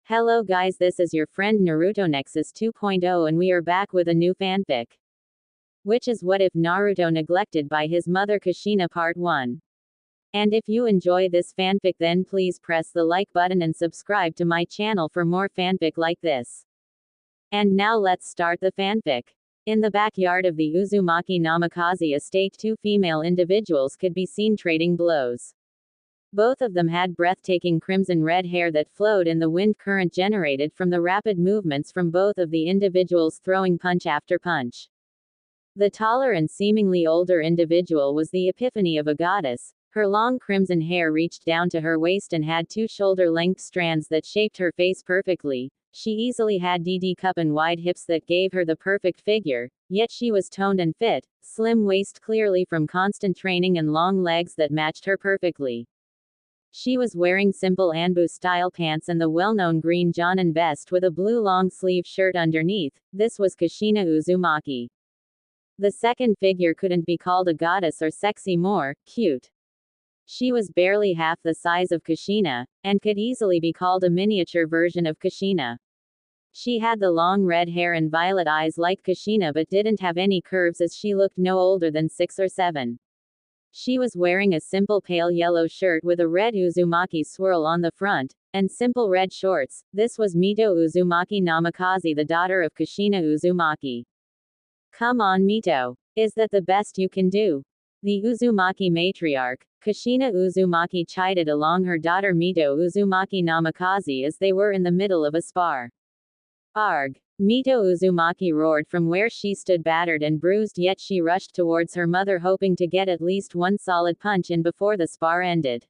Hello guys, this is your friend Naruto Nexus 2.0 and we are back with a new fanfic. Which is What If Naruto Neglected by His Mother Kushina Part 1. And if you enjoy this fanfic then please press the like button and subscribe to my channel for more fanfic like this. And now let's start the fanfic. In the backyard of the Uzumaki Namikaze estate, two female individuals could be seen trading blows. Both of them had breathtaking crimson-red hair that flowed in the wind current generated from the rapid movements from both of the individuals throwing punch after punch. The taller and seemingly older individual was the epiphany of a goddess. Her long crimson hair reached down to her waist and had two shoulder-length strands that shaped her face perfectly. She easily had DD cup and wide hips that gave her the perfect figure, yet she was toned and fit, slim waist clearly from constant training and long legs that matched her perfectly. She was wearing simple Anbu-style pants and the well-known green Jonin vest with a blue long-sleeve shirt underneath. This was Kushina Uzumaki. The second figure couldn't be called a goddess or sexy, more cute. She was barely half the size of Kushina, and could easily be called a miniature version of Kushina. She had the long red hair and violet eyes like Kushina but didn't have any curves as she looked no older than 6 or 7. She was wearing a simple pale yellow shirt with a red Uzumaki swirl on the front, and simple red shorts. This was Mito Uzumaki Namikaze, the daughter of Kushina Uzumaki. Come on Mito. Is that the best you can do? The Uzumaki matriarch, Kushina Uzumaki, chided along her daughter Mito Uzumaki Namikaze as they were in the middle of a spar. Arg! Mito Uzumaki roared from where she stood, battered and bruised, yet she rushed towards her mother hoping to get at least one solid punch in before the spar ended.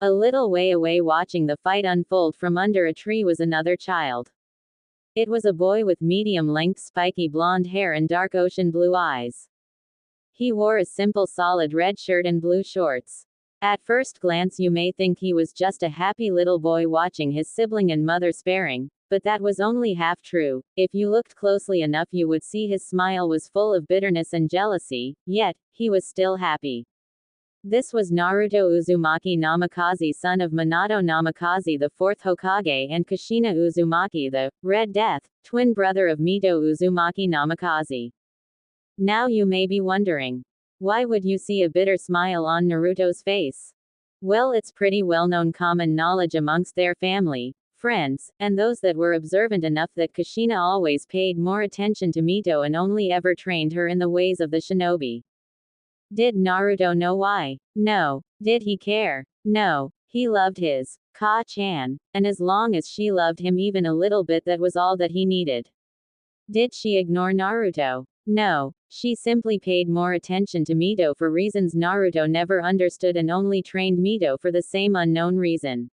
A little way away watching the fight unfold from under a tree was another child. It was a boy with medium-length spiky blonde hair and dark ocean blue eyes. He wore a simple solid red shirt and blue shorts. At first glance you may think he was just a happy little boy watching his sibling and mother sparring. But that was only half true. If you looked closely enough you would see his smile was full of bitterness and jealousy, yet, he was still happy. This was Naruto Uzumaki Namikaze, son of Minato Namikaze, the 4th Hokage, and Kushina Uzumaki, the Red Death, twin brother of Mito Uzumaki Namikaze. Now you may be wondering, why would you see a bitter smile on Naruto's face? Well, it's pretty well-known common knowledge amongst their family, friends, and those that were observant enough that Kushina always paid more attention to Mito and only ever trained her in the ways of the shinobi. Did Naruto know why? No. Did he care? No. He loved his Ka-chan, and as long as she loved him even a little bit, that was all that he needed. Did she ignore Naruto? No. She simply paid more attention to Mito for reasons Naruto never understood and only trained Mito for the same unknown reason.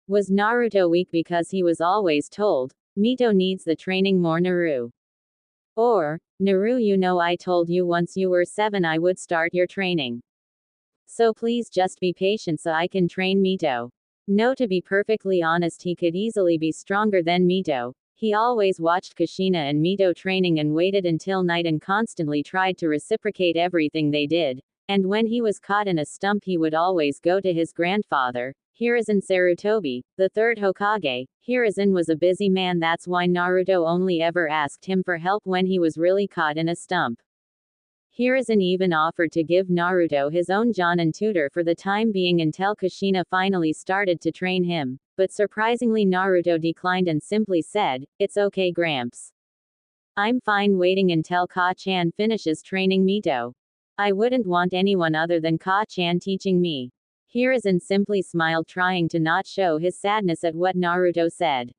Was Naruto weak because he was always told, Mito needs the training more, Naru? Or, Naru, you know I told you once you were 7 I would start your training. So please just be patient so I can train Mito. No, to be perfectly honest, he could easily be stronger than Mito. He always watched Kushina and Mito training and waited until night and constantly tried to reciprocate everything they did. And when he was caught in a stump he would always go to his grandfather, Hiruzen Sarutobi, the 3rd Hokage. Hiruzen was a busy man, that's why Naruto only ever asked him for help when he was really caught in a stump. Hiruzen even offered to give Naruto his own Jonin tutor for the time being until Kushina finally started to train him, but surprisingly Naruto declined and simply said, "It's okay, Gramps. I'm fine waiting until Ka-chan finishes training Mito. I wouldn't want anyone other than Ka-chan teaching me." Hiruzen simply smiled, trying to not show his sadness at what Naruto said.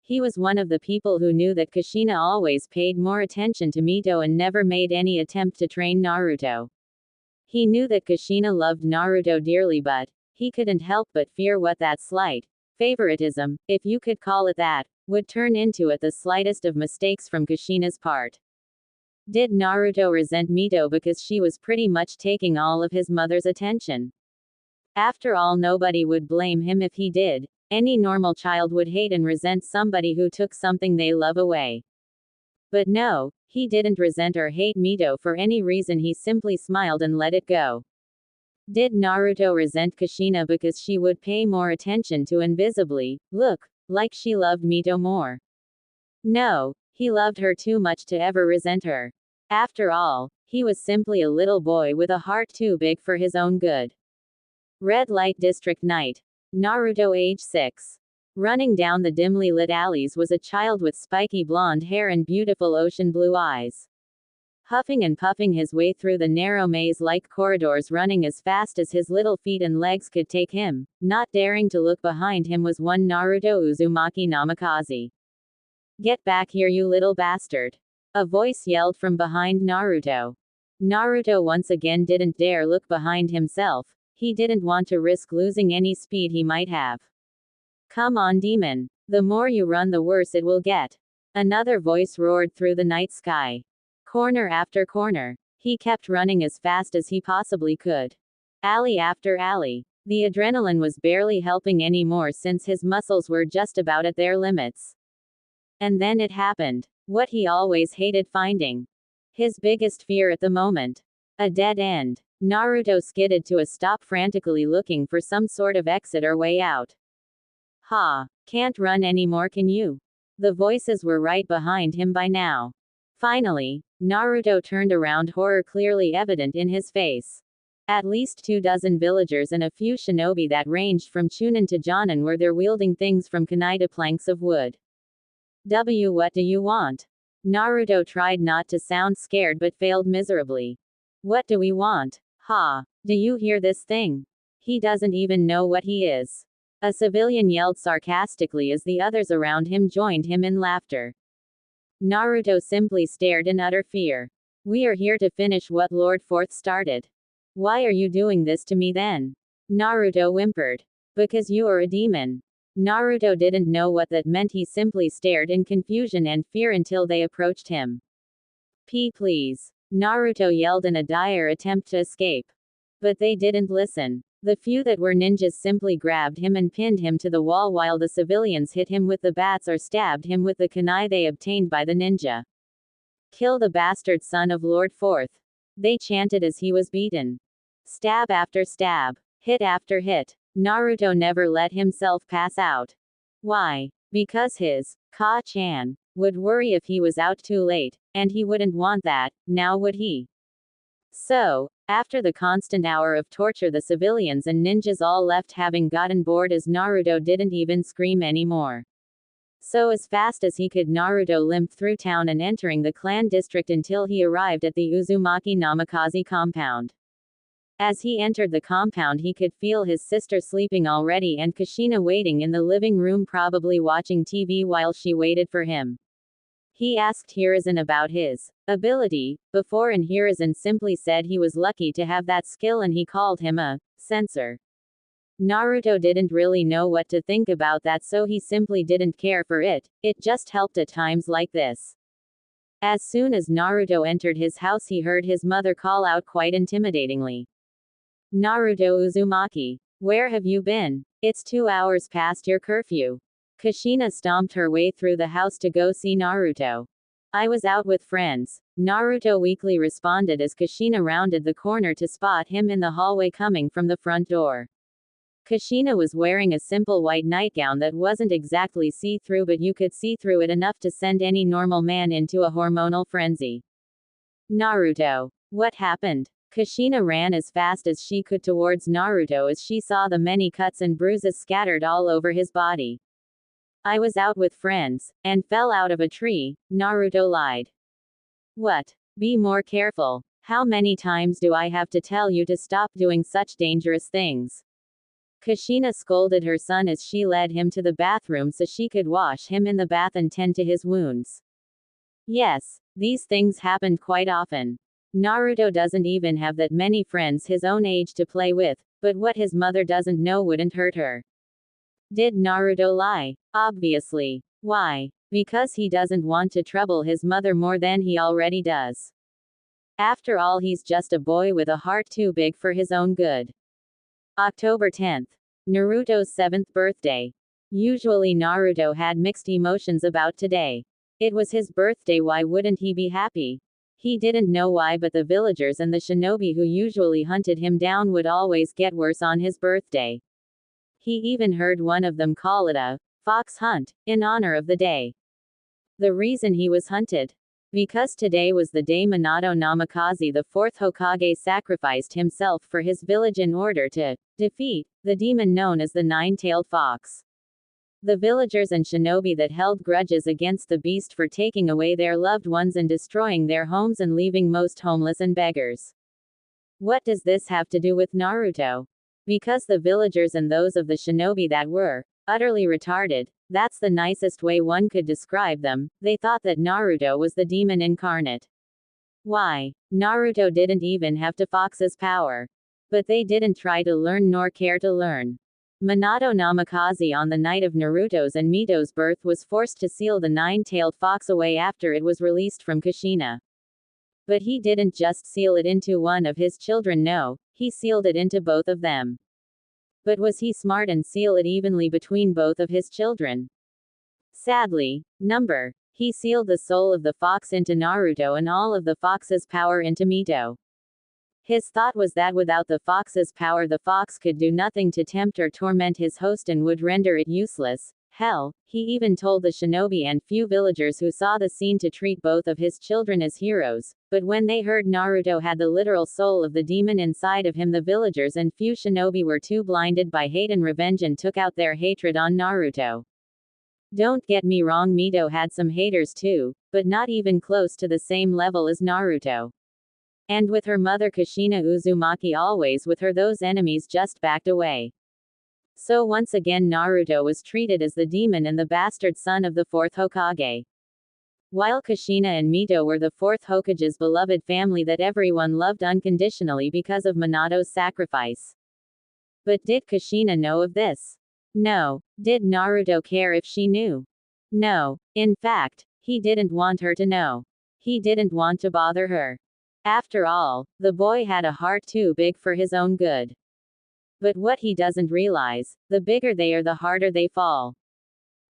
He was one of the people who knew that Kushina always paid more attention to Mito and never made any attempt to train Naruto. He knew that Kushina loved Naruto dearly, but he couldn't help but fear what that slight favoritism, if you could call it that, would turn into at the slightest of mistakes from Kushina's part. Did Naruto resent Mito because she was pretty much taking all of his mother's attention? After all, nobody would blame him if he did. Any normal child would hate and resent somebody who took something they love away. But no, he didn't resent or hate Mito for any reason, he simply smiled and let it go. Did Naruto resent Kushina because she would pay more attention to invisibly look Like she loved Mito more. No, he loved her too much to ever resent her. After all, he was simply a little boy with a heart too big for his own good. Red Light District Night. Naruto age 6. Running down the dimly lit alleys was a child with spiky blonde hair and beautiful ocean blue eyes. Huffing and puffing his way through the narrow maze-like corridors, running as fast as his little feet and legs could take him, not daring to look behind him, was one Naruto Uzumaki Namikaze. Get back here, you little bastard! A voice yelled from behind Naruto. Naruto once again didn't dare look behind himself. He didn't want to risk losing any speed he might have. Come on, demon. The more you run, the worse it will get. Another voice roared through the night sky. Corner after corner. He kept running as fast as he possibly could. Alley after alley. The adrenaline was barely helping anymore since his muscles were just about at their limits. And then it happened. What he always hated finding. His biggest fear at the moment. A dead end. Naruto skidded to a stop, frantically looking for some sort of exit or way out. Ha! Can't run anymore, can you? The voices were right behind him by now. Finally, Naruto turned around, horror clearly evident in his face. At least 24 villagers and a few shinobi that ranged from Chunin to Jonin were there, wielding things from kunai to planks of wood. What do you want? Naruto tried not to sound scared but failed miserably. What do we want? Ha! Do you hear this thing? He doesn't even know what he is. A civilian yelled sarcastically as the others around him joined him in laughter. Naruto simply stared in utter fear. We are here to finish what Lord Fourth started. Why are you doing this to me then? Naruto whimpered. Because you are a demon. Naruto didn't know what that meant. He simply stared in confusion and fear until they approached him. Please. Naruto yelled in a dire attempt to escape. But they didn't listen. The few that were ninjas simply grabbed him and pinned him to the wall, while the civilians hit him with the bats or stabbed him with the kunai they obtained by the ninja. Kill the bastard son of Lord Fourth. They chanted as he was beaten. Stab after stab. Hit after hit. Naruto never let himself pass out. Why? Because his Ka-chan would worry if he was out too late, and he wouldn't want that, now would he? So, after the constant hour of torture, the civilians and ninjas all left, having gotten bored as Naruto didn't even scream anymore. So as fast as he could, Naruto limped through town and entering the clan district until he arrived at the Uzumaki Namikaze compound. As he entered the compound, he could feel his sister sleeping already and Kushina waiting in the living room, probably watching TV while she waited for him. He asked Hiruzen about his ability before, and Hiruzen simply said he was lucky to have that skill and he called him a censor. Naruto didn't really know what to think about that, so he simply didn't care for it. It just helped at times like this. As soon as Naruto entered his house, he heard his mother call out quite intimidatingly. Naruto Uzumaki, where have you been? It's 2 hours past your curfew. Kushina stomped her way through the house to go see Naruto. I was out with friends, Naruto weakly responded as Kushina rounded the corner to spot him in the hallway coming from the front door. Kushina was wearing a simple white nightgown that wasn't exactly see-through, but you could see through it enough to send any normal man into a hormonal frenzy. Naruto. What happened? Kushina ran as fast as she could towards Naruto as she saw the many cuts and bruises scattered all over his body. I was out with friends, and fell out of a tree, Naruto lied. What? Be more careful. How many times do I have to tell you to stop doing such dangerous things? Kushina scolded her son as she led him to the bathroom so she could wash him in the bath and tend to his wounds. Yes, these things happened quite often. Naruto doesn't even have that many friends his own age to play with, but what his mother doesn't know wouldn't hurt her. Did Naruto lie? Obviously. Why? Because he doesn't want to trouble his mother more than he already does. After all, he's just a boy with a heart too big for his own good. October 10th. Naruto's 7th birthday. Usually Naruto had mixed emotions about today. It was his birthday, why wouldn't he be happy? He didn't know why, but the villagers and the shinobi who usually hunted him down would always get worse on his birthday. He even heard one of them call it a Fox Hunt, in honor of the day. The reason he was hunted. Because today was the day Minato Namikaze, the fourth Hokage, sacrificed himself for his village in order to defeat the demon known as the Nine-Tailed Fox. The villagers and shinobi that held grudges against the beast for taking away their loved ones and destroying their homes and leaving most homeless and beggars. What does this have to do with Naruto? Because the villagers and those of the shinobi that were utterly retarded, that's the nicest way one could describe them, they thought that Naruto was the demon incarnate. Why? Naruto didn't even have to Fox's power. But they didn't try to learn nor care to learn. Minato Namikaze on the night of Naruto's and Mito's birth was forced to seal the nine-tailed fox away after it was released from Kushina. But he didn't just seal it into one of his children, no, he sealed it into both of them. But was he smart and seal it evenly between both of his children? Sadly, he sealed the soul of the fox into Naruto and all of the fox's power into Mito. His thought was that without the fox's power the fox could do nothing to tempt or torment his host and would render it useless. Hell, he even told the shinobi and few villagers who saw the scene to treat both of his children as heroes, but when they heard Naruto had the literal soul of the demon inside of him, the villagers and few shinobi were too blinded by hate and revenge and took out their hatred on Naruto. Don't get me wrong, Mito had some haters too, but not even close to the same level as Naruto. And with her mother Kushina Uzumaki always with her, those enemies just backed away. So once again Naruto was treated as the demon and the bastard son of the fourth Hokage. While Kushina and Mito were the fourth Hokage's beloved family that everyone loved unconditionally because of Minato's sacrifice. But did Kushina know of this? No. Did Naruto care if she knew? No. In fact, he didn't want her to know. He didn't want to bother her. After all, the boy had a heart too big for his own good. But what he doesn't realize, the bigger they are the harder they fall.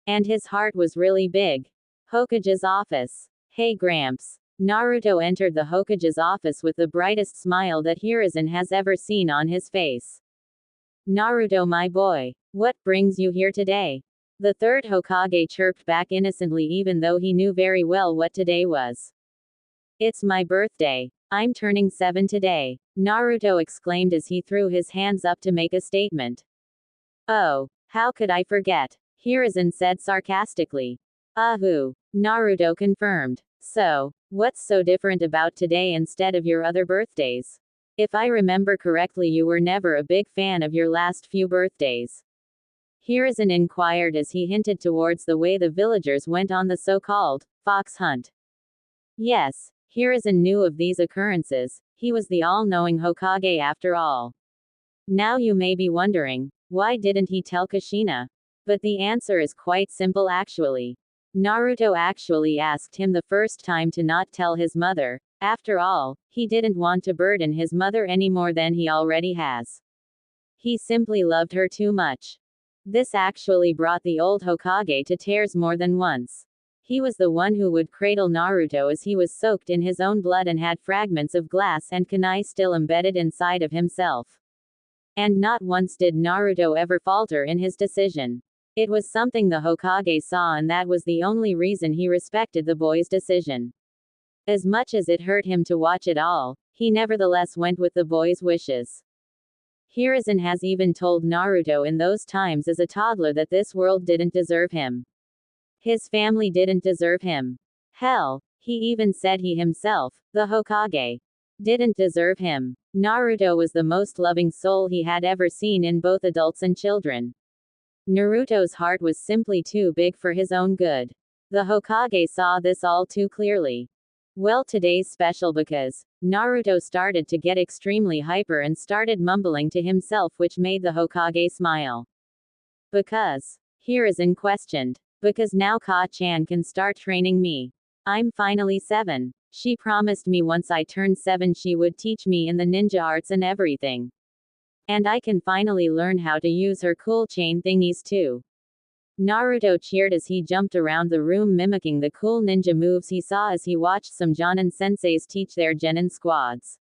And his heart was really big. Hokage's office. Hey Gramps. Naruto entered the Hokage's office with the brightest smile that Hiruzen has ever seen on his face. Naruto, my boy. What brings you here today? The third Hokage chirped back innocently, even though he knew very well what today was. It's my birthday. I'm turning 7 today, Naruto exclaimed as he threw his hands up to make a statement. Oh, how could I forget? Hiruzen said sarcastically. Naruto confirmed. So, what's so different about today instead of your other birthdays? If I remember correctly, you were never a big fan of your last few birthdays. Hiruzen inquired as he hinted towards the way the villagers went on the so-called fox hunt. Yes, Hiruzen knew of these occurrences. He was the all-knowing Hokage after all. Now you may be wondering, why didn't he tell Kushina? But the answer is quite simple actually. Naruto actually asked him the first time to not tell his mother. After all, he didn't want to burden his mother any more than he already has. He simply loved her too much. This actually brought the old Hokage to tears more than once. He was the one who would cradle Naruto as he was soaked in his own blood and had fragments of glass and kunai still embedded inside of himself. And not once did Naruto ever falter in his decision. It was something the Hokage saw, and that was the only reason he respected the boy's decision. As much as it hurt him to watch it all, he nevertheless went with the boy's wishes. Hiruzen has even told Naruto in those times as a toddler that this world didn't deserve him. His family didn't deserve him. Hell, he even said he himself, the Hokage, didn't deserve him. Naruto was the most loving soul he had ever seen in both adults and children. Naruto's heart was simply too big for his own good. The Hokage saw this all too clearly. Well, today's special because Naruto started to get extremely hyper and started mumbling to himself, which made the Hokage smile. Because Hiruzen questioned. Because now Ka-chan can start training me. I'm finally 7. She promised me once I turned 7 she would teach me in the ninja arts and everything. And I can finally learn how to use her cool chain thingies too. Naruto cheered as he jumped around the room mimicking the cool ninja moves he saw as he watched some Jonin senseis teach their genin squads.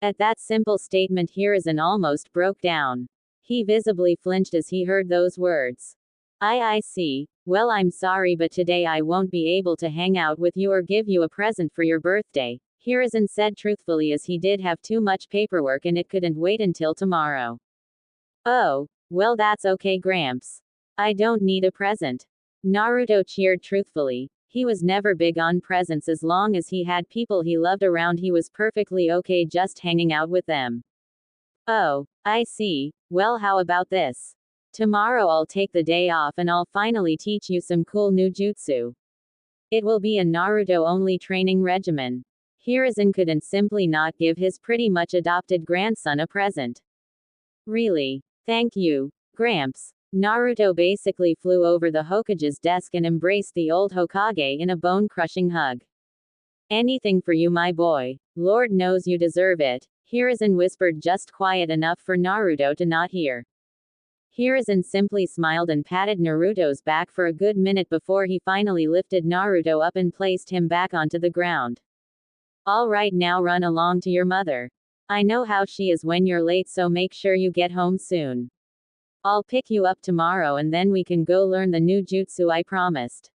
At that simple statement Hiruzen almost broke down. He visibly flinched as he heard those words. I see. Well, I'm sorry, but today I won't be able to hang out with you or give you a present for your birthday, Hiruzen said truthfully, as he did have too much paperwork and it couldn't wait until tomorrow. Oh, well, that's okay, Gramps. I don't need a present. Naruto cheered truthfully. He was never big on presents. As long as he had people he loved around, he was perfectly okay just hanging out with them. Oh, I see. Well, how about this? Tomorrow I'll take the day off and I'll finally teach you some cool new jutsu. It will be a Naruto-only training regimen. Hiruzen couldn't simply not give his pretty much adopted grandson a present. Really? Thank you, Gramps. Naruto basically flew over the Hokage's desk and embraced the old Hokage in a bone-crushing hug. Anything for you, my boy. Lord knows you deserve it, Hiruzen whispered, just quiet enough for Naruto to not hear. Hiruzen simply smiled and patted Naruto's back for a good minute before he finally lifted Naruto up and placed him back onto the ground. All right, now run along to your mother. I know how she is when you're late, so make sure you get home soon. I'll pick you up tomorrow and then we can go learn the new jutsu I promised.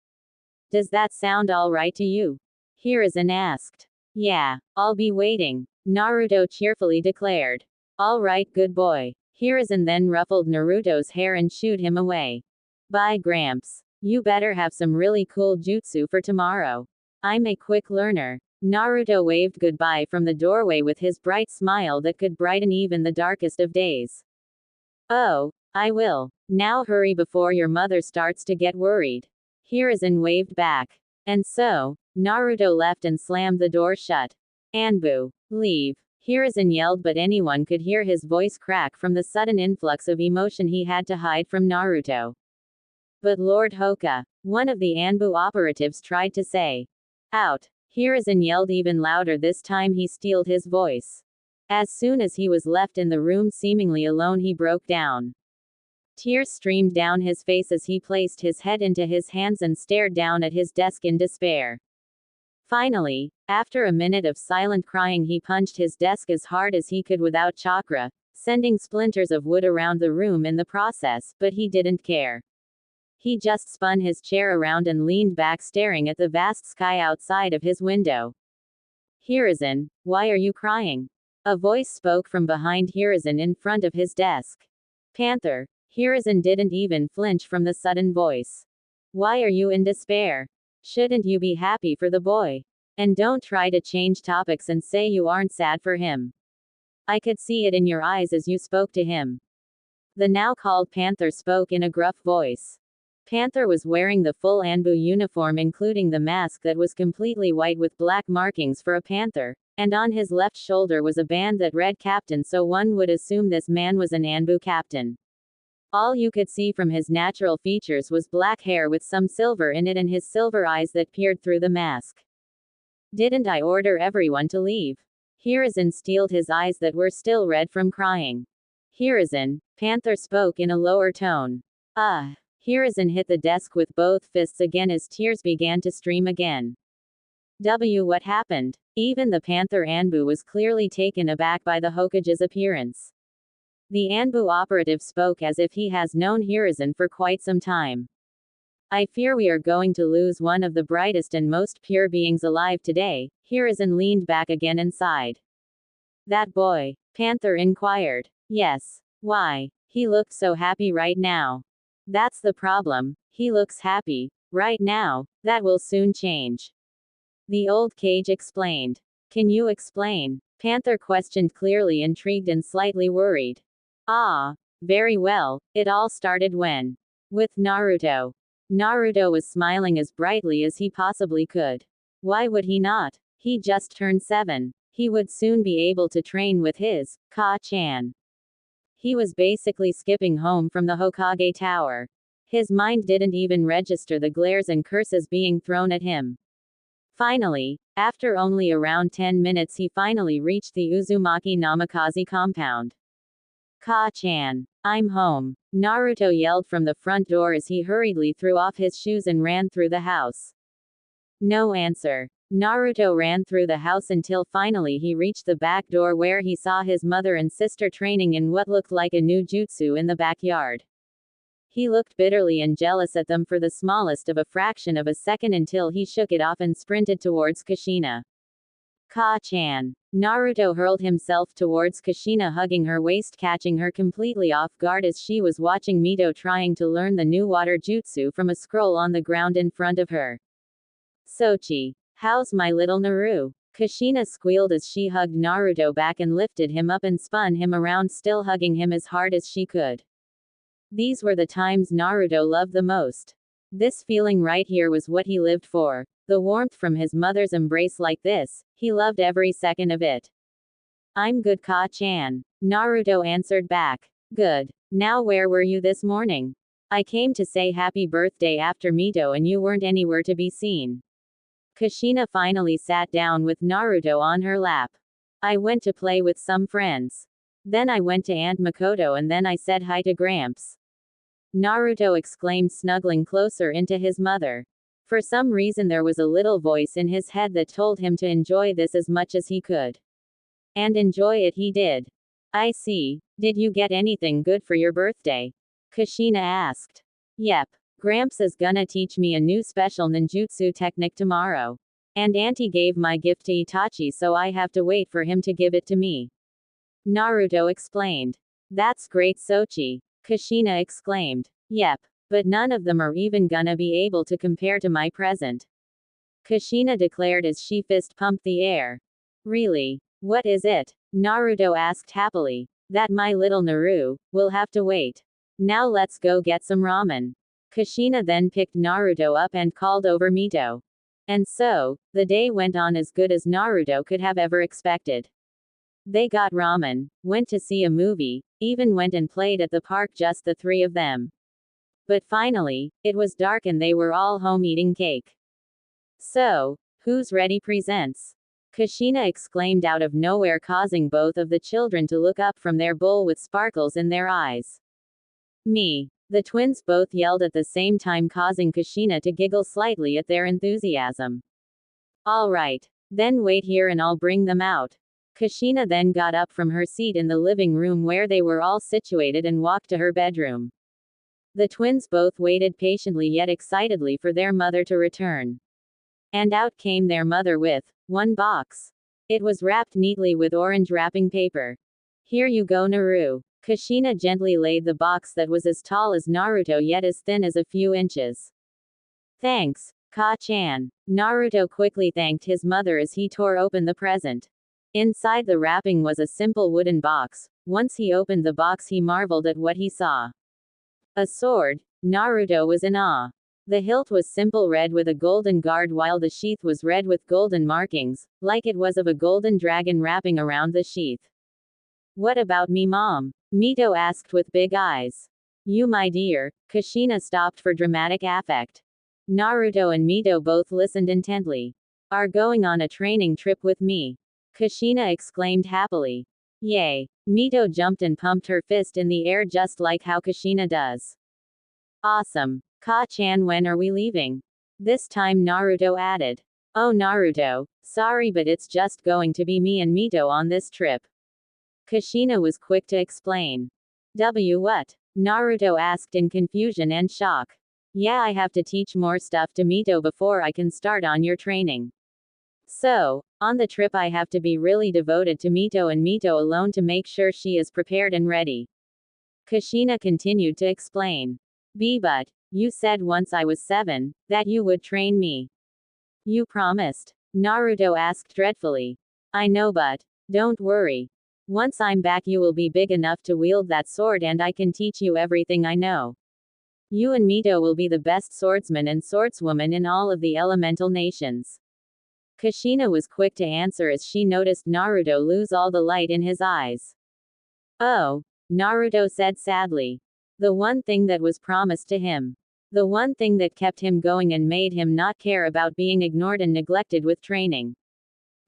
Does that sound all right to you? Hiruzen asked. Yeah, I'll be waiting, Naruto cheerfully declared. All right, good boy. Hiruzen then ruffled Naruto's hair and shooed him away. Bye, Gramps. You better have some really cool jutsu for tomorrow. I'm a quick learner. Naruto waved goodbye from the doorway with his bright smile that could brighten even the darkest of days. Oh, I will. Now hurry before your mother starts to get worried. Hiruzen waved back. And so, Naruto left and slammed the door shut. Anbu, leave. Hiruzen yelled, but anyone could hear his voice crack from the sudden influx of emotion he had to hide from Naruto. But Lord Hoka, one of the Anbu operatives tried to say. Out. Hiruzen yelled even louder. This time he steeled his voice. As soon as he was left in the room seemingly alone, he broke down. Tears streamed down his face as he placed his head into his hands and stared down at his desk in despair. Finally, after a minute of silent crying, he punched his desk as hard as he could without chakra, sending splinters of wood around the room in the process, but he didn't care. He just spun his chair around and leaned back, staring at the vast sky outside of his window. Hiruzen, why are you crying? A voice spoke from behind Hiruzen in front of his desk. Panther. Hiruzen didn't even flinch from the sudden voice. Why are you in despair? Shouldn't you be happy for the boy? And don't try to change topics and say you aren't sad for him. I could see it in your eyes as you spoke to him. The now called Panther spoke in a gruff voice. Panther was wearing the full Anbu uniform, including the mask that was completely white with black markings for a panther, and on his left shoulder was a band that read Captain, so one would assume this man was an Anbu captain. All you could see from his natural features was black hair with some silver in it and his silver eyes that peered through the mask. Didn't I order everyone to leave? Hiruzen steeled his eyes that were still red from crying. Hiruzen, Panther spoke in a lower tone. Hiruzen hit the desk with both fists again as tears began to stream again. What happened? Even the Panther Anbu was clearly taken aback by the Hokage's appearance. The Anbu operative spoke as if he has known Hiruzen for quite some time. I fear we are going to lose one of the brightest and most pure beings alive today. Hiruzen leaned back again and sighed. That boy? Panther inquired. Yes. Why? He looked so happy right now. That's the problem. He looks happy right now. That will soon change. The old cage explained. Can you explain? Panther questioned, clearly intrigued and slightly worried. Very well. It all started when. With Naruto. Naruto was smiling as brightly as he possibly could. Why would he not? He just turned 7. He would soon be able to train with his Ka-chan. He was basically skipping home from the Hokage Tower. His mind didn't even register the glares and curses being thrown at him. Finally, after only around 10 minutes, he finally reached the Uzumaki Namikaze compound. Ka-chan, I'm home, Naruto yelled from the front door as he hurriedly threw off his shoes and ran through the house. No answer. Naruto ran through the house until finally he reached the back door, where he saw his mother and sister training in what looked like a new jutsu in the backyard. He looked bitterly and jealous at them for the smallest of a fraction of a second until he shook it off and sprinted towards Kushina. Ka-chan. Naruto hurled himself towards Kushina, hugging her waist, catching her completely off guard as she was watching Mito trying to learn the new water jutsu from a scroll on the ground in front of her. Sochi. How's my little Naru? Kushina squealed as she hugged Naruto back and lifted him up and spun him around, still hugging him as hard as she could. These were the times Naruto loved the most. This feeling right here was what he lived for. The warmth from his mother's embrace like this, he loved every second of it. I'm good, Ka-chan. Naruto answered back. Good. Now where were you this morning? I came to say happy birthday after Mito and you weren't anywhere to be seen. Kushina finally sat down with Naruto on her lap. I went to play with some friends. Then I went to Aunt Makoto and then I said hi to Gramps. Naruto exclaimed, snuggling closer into his mother. For some reason there was a little voice in his head that told him to enjoy this as much as he could. And enjoy it he did. I see. Did you get anything good for your birthday? Kushina asked. Yep. Gramps is gonna teach me a new special ninjutsu technique tomorrow. And Auntie gave my gift to Itachi, so I have to wait for him to give it to me. Naruto explained. That's great, Sochi. Kushina exclaimed. Yep. But none of them are even gonna be able to compare to my present. Kushina declared as she fist pumped the air. Really? What is it? Naruto asked happily. That my little Naru, will have to wait. Now let's go get some ramen. Kushina then picked Naruto up and called over Mito. And so, the day went on as good as Naruto could have ever expected. They got ramen, went to see a movie, even went and played at the park, just the three of them. But finally, it was dark and they were all home eating cake. So, who's ready presents? Kushina exclaimed out of nowhere, causing both of the children to look up from their bowl with sparkles in their eyes. Me. The twins both yelled at the same time, causing Kushina to giggle slightly at their enthusiasm. All right. Then wait here and I'll bring them out. Kushina then got up from her seat in the living room where they were all situated and walked to her bedroom. The twins both waited patiently yet excitedly for their mother to return. And out came their mother with one box. It was wrapped neatly with orange wrapping paper. Here you go, Naru. Kushina gently laid the box that was as tall as Naruto yet as thin as a few inches. Thanks, Ka-chan. Naruto quickly thanked his mother as he tore open the present. Inside the wrapping was a simple wooden box. Once he opened the box, he marveled at what he saw. A sword. Naruto was in awe. The hilt was simple red with a golden guard, while the sheath was red with golden markings, like it was of a golden dragon wrapping around the sheath. What about me, Mom? Mito asked with big eyes. You, my dear. Kushina stopped for dramatic effect. Naruto and Mito both listened intently. Are going on a training trip with me. Kushina exclaimed happily. Yay. Mito jumped and pumped her fist in the air just like how Kushina does. Awesome. Ka-chan, when are we leaving? This time Naruto added. Oh Naruto, sorry but it's just going to be me and Mito on this trip. Kushina was quick to explain. What? Naruto asked in confusion and shock. Yeah, I have to teach more stuff to Mito before I can start on your training. So, on the trip I have to be really devoted to Mito and Mito alone to make sure she is prepared and ready. Kushina continued to explain. But, you said once I was 7, that you would train me. You promised? Naruto asked dreadfully. I know, but, don't worry. Once I'm back you will be big enough to wield that sword and I can teach you everything I know. You and Mito will be the best swordsman and swordswoman in all of the elemental nations. Kushina was quick to answer as she noticed Naruto lose all the light in his eyes. Oh, Naruto said sadly. The one thing that was promised to him. The one thing that kept him going and made him not care about being ignored and neglected with training.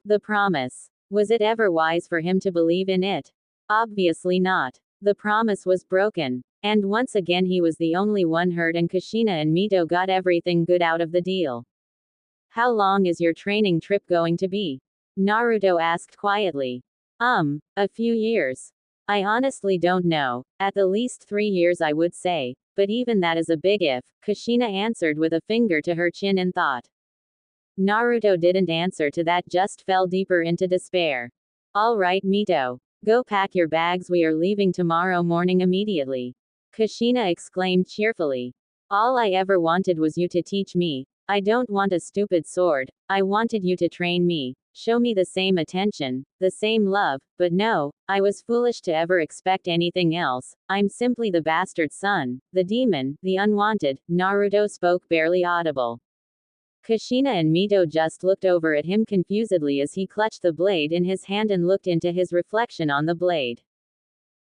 The promise. Was it ever wise for him to believe in it? Obviously not. The promise was broken. And once again he was the only one hurt and Kushina and Mito got everything good out of the deal. How long is your training trip going to be? Naruto asked quietly. A few years. I honestly don't know. At the least 3 years I would say. but even that is a big if, Kushina answered with a finger to her chin in thought. Naruto didn't answer to that, just fell deeper into despair. All right, Mito. Go pack your bags, we are leaving tomorrow morning immediately. Kushina exclaimed cheerfully. All I ever wanted was you to teach me. I don't want a stupid sword, I wanted you to train me, show me the same attention, the same love, but no, I was foolish to ever expect anything else. I'm simply the bastard son, the demon, the unwanted. Naruto spoke barely audible. Kushina and Mito just looked over at him confusedly as he clutched the blade in his hand and looked into his reflection on the blade.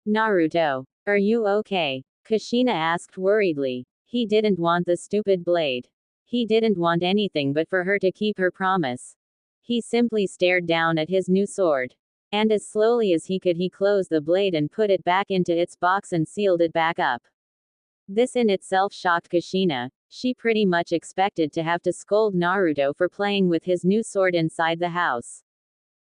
Naruto, are you okay? Kushina asked worriedly. He didn't want the stupid blade. He didn't want anything but for her to keep her promise. He simply stared down at his new sword. And as slowly as he could, he closed the blade and put it back into its box and sealed it back up. This in itself shocked Kushina. She pretty much expected to have to scold Naruto for playing with his new sword inside the house.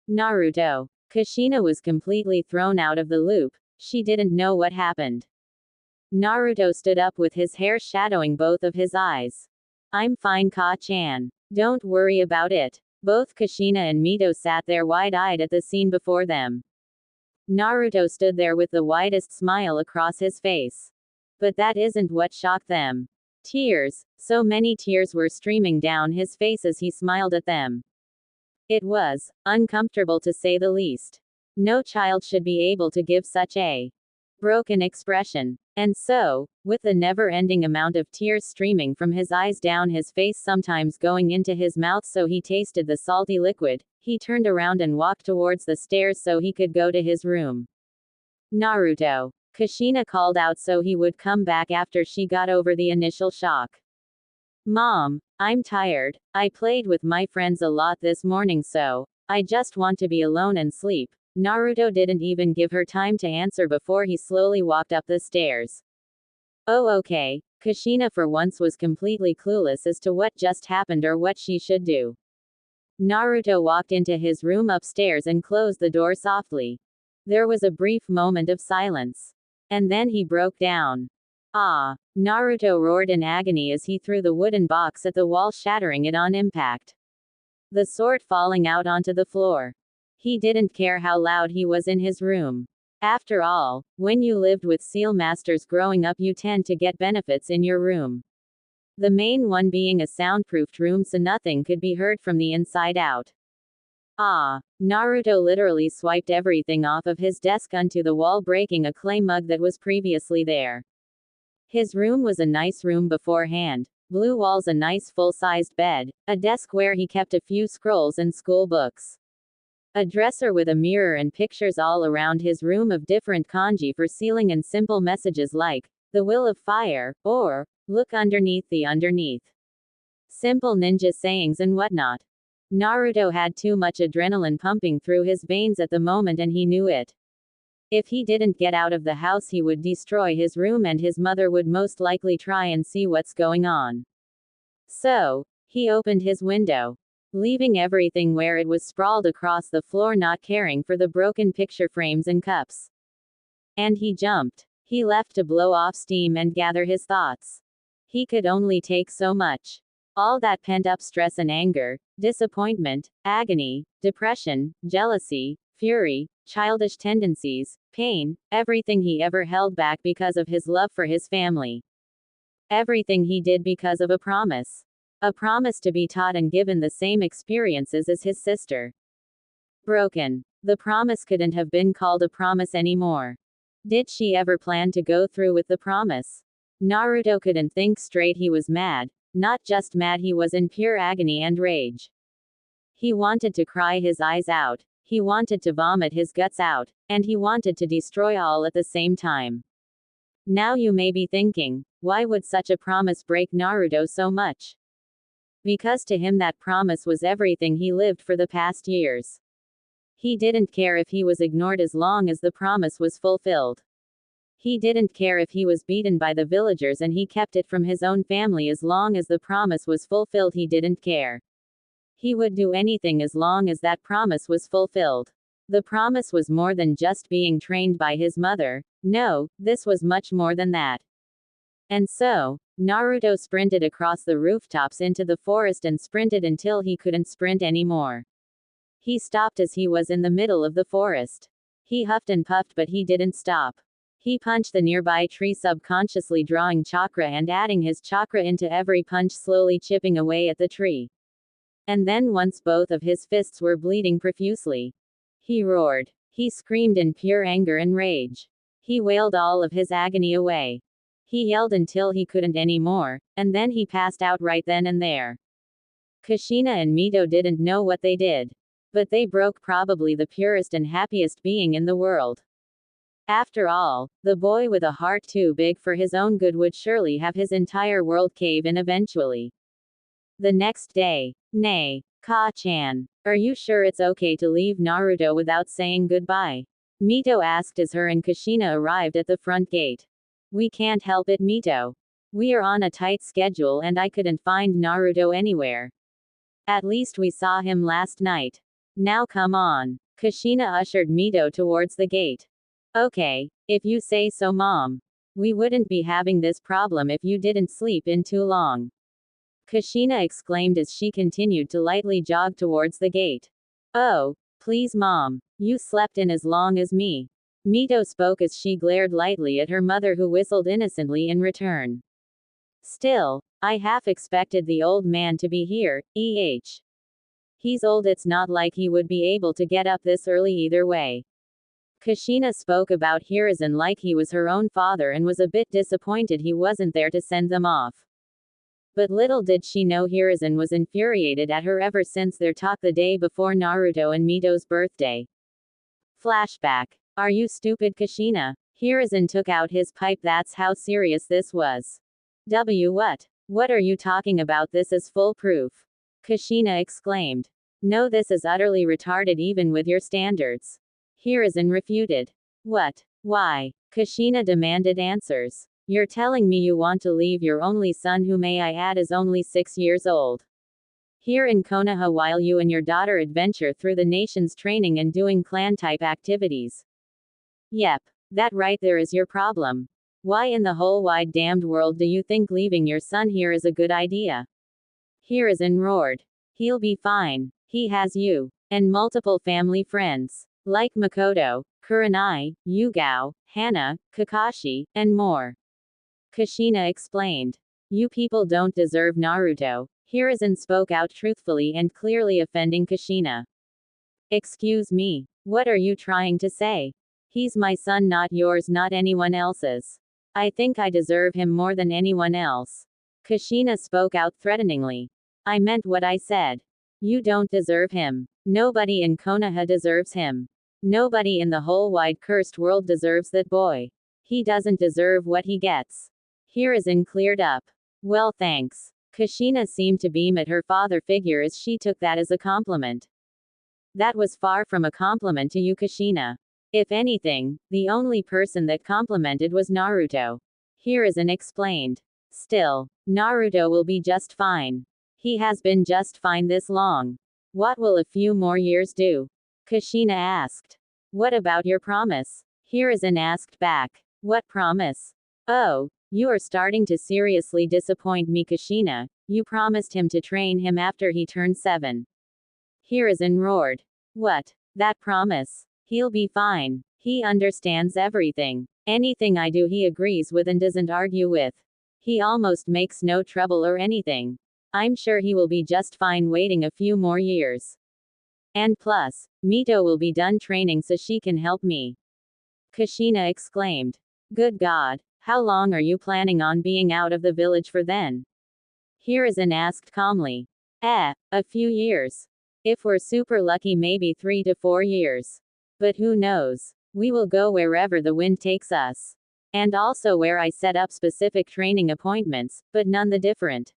Naruto. Kushina was completely thrown out of the loop. She didn't know what happened. Naruto stood up with his hair shadowing both of his eyes. I'm fine, Ka-chan. Don't worry about it. Both Kushina and Mito sat there wide-eyed at the scene before them. Naruto stood there with the widest smile across his face. But that isn't what shocked them. Tears, so many tears were streaming down his face as he smiled at them. It was uncomfortable to say the least. No child should be able to give such a broken expression. And so, with the never-ending amount of tears streaming from his eyes down his face, sometimes going into his mouth so he tasted the salty liquid, he turned around and walked towards the stairs so he could go to his room. Naruto. Kushina called out so he would come back after she got over the initial shock. Mom, I'm tired. I played with my friends a lot this morning, so I just want to be alone and sleep. Naruto didn't even give her time to answer before he slowly walked up the stairs. Oh, okay. Kushina for once was completely clueless as to what just happened or what she should do. Naruto walked into his room upstairs and closed the door softly. There was a brief moment of silence. And then he broke down. Ah! Naruto roared in agony as he threw the wooden box at the wall, shattering it on impact. The sword falling out onto the floor. He didn't care how loud he was in his room. After all, when you lived with seal masters growing up, you tend to get benefits in your room. The main one being a soundproofed room so nothing could be heard from the inside out. Ah! Naruto literally swiped everything off of his desk onto the wall, breaking a clay mug that was previously there. His room was a nice room beforehand. Blue walls, a nice full-sized bed, a desk where he kept a few scrolls and school books. A dresser with a mirror and pictures all around his room of different kanji for sealing and simple messages like, the will of fire, or, look underneath the underneath. Simple ninja sayings and whatnot. Naruto had too much adrenaline pumping through his veins at the moment, and he knew it. If he didn't get out of the house, he would destroy his room and his mother would most likely try and see what's going on. So, he opened his window, leaving everything where it was sprawled across the floor, not caring for the broken picture frames and cups. And he jumped. He left to blow off steam and gather his thoughts. He could only take so much. All that pent-up stress and anger, disappointment, agony, depression, jealousy, fury, childish tendencies, pain, everything he ever held back because of his love for his family. Everything he did because of a promise. A promise to be taught and given the same experiences as his sister. Broken. The promise couldn't have been called a promise anymore. Did she ever plan to go through with the promise? Naruto couldn't think straight. He was mad. Not just mad, he was in pure agony and rage. He wanted to cry his eyes out. He wanted to vomit his guts out. And he wanted to destroy all at the same time. Now you may be thinking, why would such a promise break Naruto so much? Because to him that promise was everything he lived for the past years. He didn't care if he was ignored as long as the promise was fulfilled. He didn't care if he was beaten by the villagers and he kept it from his own family as long as the promise was fulfilled. He didn't care. He would do anything as long as that promise was fulfilled. The promise was more than just being trained by his mother. No, this was much more than that. And so, Naruto sprinted across the rooftops into the forest and sprinted until he couldn't sprint anymore. He stopped as he was in the middle of the forest. He huffed and puffed, but he didn't stop. He punched the nearby tree, subconsciously drawing chakra and adding his chakra into every punch, slowly chipping away at the tree. And then, once both of his fists were bleeding profusely, he roared. He screamed in pure anger and rage. He wailed all of his agony away. He yelled until he couldn't anymore, and then he passed out right then and there. Kushina and Mito didn't know what they did. But they broke probably the purest and happiest being in the world. After all, the boy with a heart too big for his own good would surely have his entire world cave in eventually. The next day. Nay, Ka-chan. Are you sure it's okay to leave Naruto without saying goodbye? Mito asked as her and Kushina arrived at the front gate. We can't help it, Mito. We are on a tight schedule and I couldn't find Naruto anywhere. At least we saw him last night. Now come on. Kushina ushered Mito towards the gate. Okay, if you say so, Mom. We wouldn't be having this problem if you didn't sleep in too long. Kushina exclaimed as she continued to lightly jog towards the gate. Oh, please, Mom. You slept in as long as me. Mito spoke as she glared lightly at her mother, who whistled innocently in return. Still, I half expected the old man to be here, He's old, it's not like he would be able to get up this early either way. Kushina spoke about Hiruzen like he was her own father and was a bit disappointed he wasn't there to send them off. But little did she know Hiruzen was infuriated at her ever since their talk the day before Naruto and Mito's birthday. Flashback. Are you stupid, Kushina? Hiruzen took out his pipe. That's how serious this was. What? What are you talking about? This is full proof. Kushina exclaimed. No, this is utterly retarded even with your standards. Hiruzen refuted. What? Why? Kushina demanded answers. You're telling me you want to leave your only son, who may I add is only 6 years old, here in Konoha while you and your daughter adventure through the nation's training and doing clan-type activities. Yep. That right there is your problem. Why in the whole wide damned world do you think leaving your son here is a good idea? Hiruzen roared. He'll be fine. He has you. And multiple family friends. Like Makoto, Kurenai, Yugao, Hana, Kakashi, and more. Kushina explained. You people don't deserve Naruto. Hiruzen spoke out truthfully and clearly offending Kushina. Excuse me. What are you trying to say? He's my son, not yours, not anyone else's. I think I deserve him more than anyone else. Kushina spoke out threateningly. I meant what I said. You don't deserve him. Nobody in Konoha deserves him. Nobody in the whole wide cursed world deserves that boy. He doesn't deserve what he gets. Hiruzen cleared up. Well, thanks. Kushina seemed to beam at her father figure as she took that as a compliment. That was far from a compliment to you, Kushina. If anything, the only person that complimented was Naruto. Hiruzen explained. Still, Naruto will be just fine. He has been just fine this long. What will a few more years do? Kushina asked. What about your promise? Hiruzen asked back. What promise? Oh, you are starting to seriously disappoint me, Kushina. You promised him to train him after he turned 7. Hiruzen roared. What? That promise? He'll be fine. He understands everything. Anything I do he agrees with and doesn't argue with. He almost makes no trouble or anything. I'm sure he will be just fine waiting a few more years. And plus, Mito will be done training so she can help me. Kushina exclaimed. Good God, how long are you planning on being out of the village for then? Hiruzen asked calmly. A few years. If we're super lucky, maybe 3 to 4 years. But who knows? We will go wherever the wind takes us. And also where I set up specific training appointments, but none the different.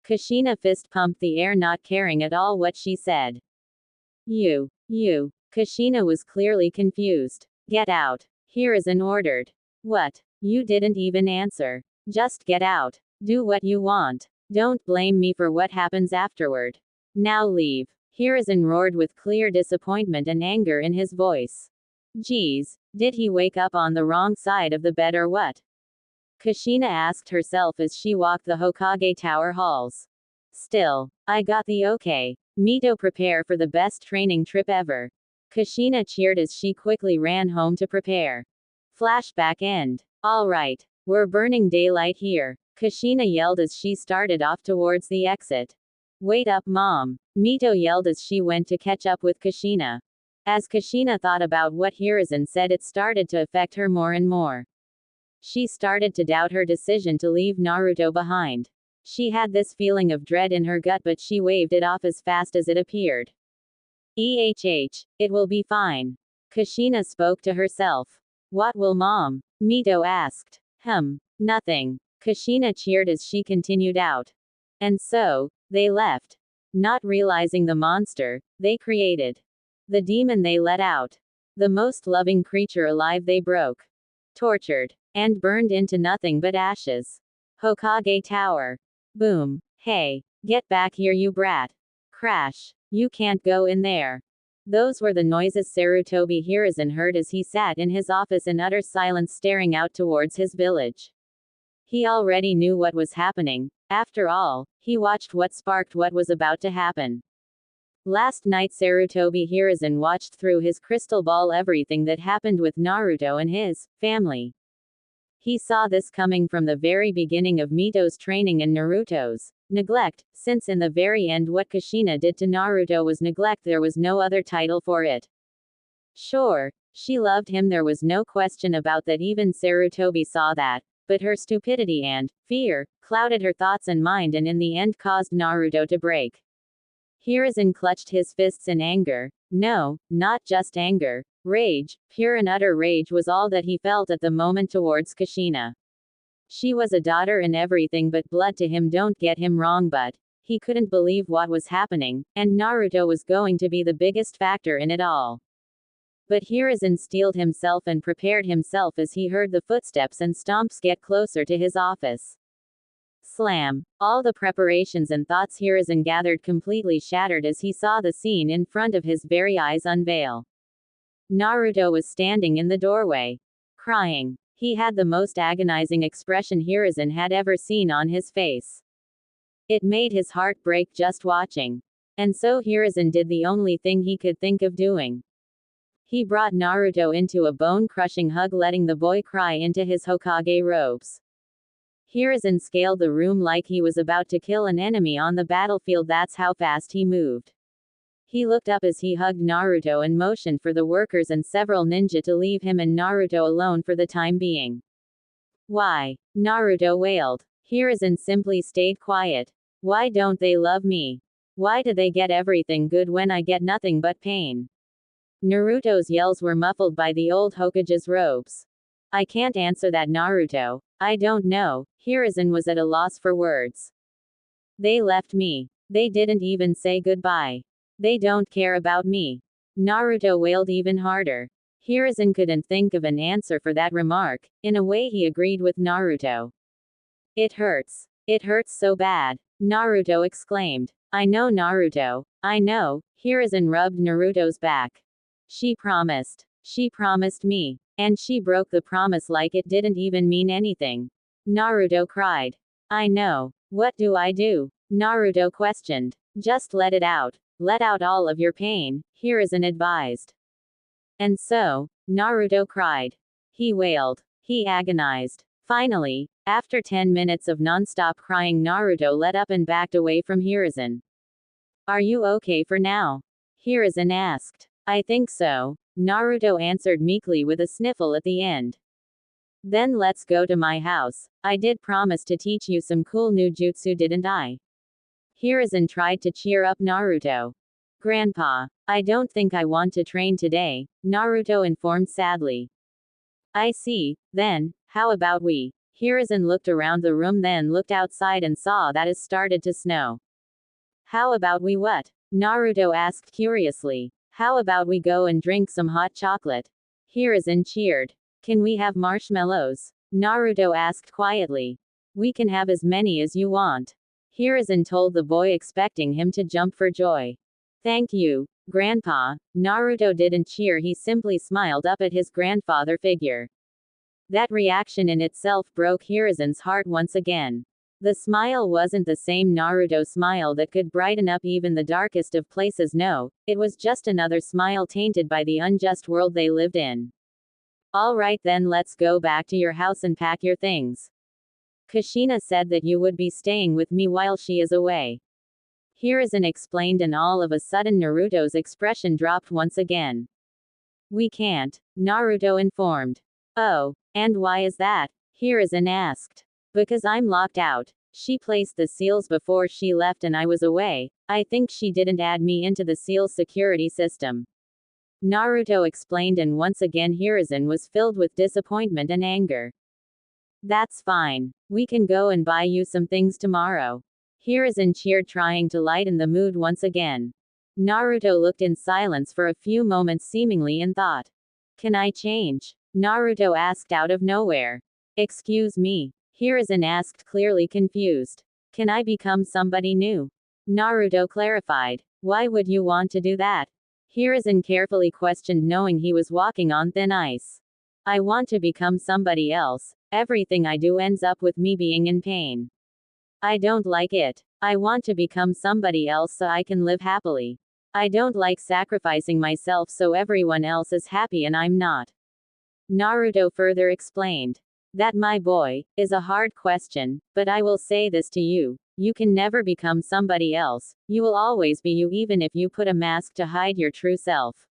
Kushina fist pumped the air, not caring at all what she said. You. Kushina was clearly confused. Get out. Hiruzen ordered. What? You didn't even answer. Just get out. Do what you want. Don't blame me for what happens afterward. Now leave. Hiruzen roared with clear disappointment and anger in his voice. Geez, did he wake up on the wrong side of the bed or what? Kushina asked herself as she walked the Hokage Tower halls. Still, I got the okay. Mito, prepare for the best training trip ever. Kushina cheered as she quickly ran home to prepare. Flashback end. Alright, we're burning daylight here, Kushina yelled as she started off towards the exit. Wait up, Mom, Mito yelled as she went to catch up with Kushina. As Kushina thought about what Hiruzen said, it started to affect her more and more. She started to doubt her decision to leave Naruto behind. She had this feeling of dread in her gut, but she waved it off as fast as it appeared. It will be fine. Kushina spoke to herself. What will Mom? Mito asked. Nothing. Kushina cheered as she continued out. And so, they left. Not realizing the monster they created. The demon they let out. The most loving creature alive they broke. Tortured. And burned into nothing but ashes. Hokage Tower. Boom. Hey, get back here, you brat. Crash. You can't go in there. Those were the noises Sarutobi Hiruzen heard as he sat in his office in utter silence staring out towards his village. He already knew what was happening. After all, he watched what sparked what was about to happen. Last night Sarutobi Hiruzen watched through his crystal ball everything that happened with Naruto and his family. He saw this coming from the very beginning of Mito's training and Naruto's neglect, since in the very end what Kushina did to Naruto was neglect. There was no other title for it. Sure, she loved him, there was no question about that, even Sarutobi saw that, but her stupidity and fear clouded her thoughts and mind and in the end caused Naruto to break. Hiruzen clutched his fists in anger. No, not just anger. Rage, pure and utter rage was all that he felt at the moment towards Kushina. She was a daughter and everything but blood to him, don't get him wrong, but he couldn't believe what was happening, and Naruto was going to be the biggest factor in it all. But Hiruzen steeled himself and prepared himself as he heard the footsteps and stomps get closer to his office. Slam. All the preparations and thoughts Hiruzen gathered completely shattered as he saw the scene in front of his very eyes unveil. Naruto was standing in the doorway. Crying. He had the most agonizing expression Hiruzen had ever seen on his face. It made his heart break just watching. And so Hiruzen did the only thing he could think of doing. He brought Naruto into a bone-crushing hug, letting the boy cry into his Hokage robes. Hiruzen scaled the room like he was about to kill an enemy on the battlefield, that's how fast he moved. He looked up as he hugged Naruto and motioned for the workers and several ninja to leave him and Naruto alone for the time being. Why? Naruto wailed. Hiruzen simply stayed quiet. Why don't they love me? Why do they get everything good when I get nothing but pain? Naruto's yells were muffled by the old Hokage's robes. I can't answer that, Naruto. I don't know. Hiruzen was at a loss for words. They left me. They didn't even say goodbye. They don't care about me. Naruto wailed even harder. Hiruzen couldn't think of an answer for that remark. In a way, he agreed with Naruto. It hurts. It hurts so bad. Naruto exclaimed. I know, Naruto. I know. Hiruzen rubbed Naruto's back. She promised. She promised me. And she broke the promise like it didn't even mean anything. Naruto cried. I know. What do I do? Naruto questioned. Just let it out. Let out all of your pain, Hiruzen advised. And so, Naruto cried. He wailed. He agonized. Finally, after 10 minutes of non-stop crying, Naruto let up and backed away from Hiruzen. Are you okay for now? Hiruzen asked. I think so, Naruto answered meekly with a sniffle at the end. Then let's go to my house. I did promise to teach you some cool new jutsu, didn't I? Hiruzen tried to cheer up Naruto. Grandpa, I don't think I want to train today, Naruto informed sadly. I see, then, how about we? Hiruzen looked around the room, then looked outside and saw that it started to snow. How about we what? Naruto asked curiously. How about we go and drink some hot chocolate? Hiruzen cheered. Can we have marshmallows? Naruto asked quietly. We can have as many as you want. Hiruzen told the boy, expecting him to jump for joy. Thank you, Grandpa. Naruto didn't cheer, he simply smiled up at his grandfather figure. That reaction in itself broke Hiruzen's heart once again. The smile wasn't the same Naruto smile that could brighten up even the darkest of places. No, it was just another smile tainted by the unjust world they lived in. All right then, let's go back to your house and pack your things. Kushina said that you would be staying with me while she is away. Hiruzen explained, and all of a sudden Naruto's expression dropped once again. We can't, Naruto informed. Oh, and why is that? Hiruzen asked. Because I'm locked out. She placed the seals before she left and I was away. I think she didn't add me into the seals security system. Naruto explained, and once again Hiruzen was filled with disappointment and anger. That's fine. We can go and buy you some things tomorrow. Hiruzen cheered, trying to lighten the mood once again. Naruto looked in silence for a few moments, seemingly in thought. Can I change? Naruto asked out of nowhere. Excuse me? Hiruzen asked, clearly confused. Can I become somebody new? Naruto clarified. Why would you want to do that? Hiruzen carefully questioned, knowing he was walking on thin ice. I want to become somebody else. Everything I do ends up with me being in pain. I don't like it. I want to become somebody else so I can live happily. I don't like sacrificing myself so everyone else is happy and I'm not. Naruto further explained. That, my boy, is a hard question, but I will say this to you. You can never become somebody else. You will always be you, even if you put a mask to hide your true self.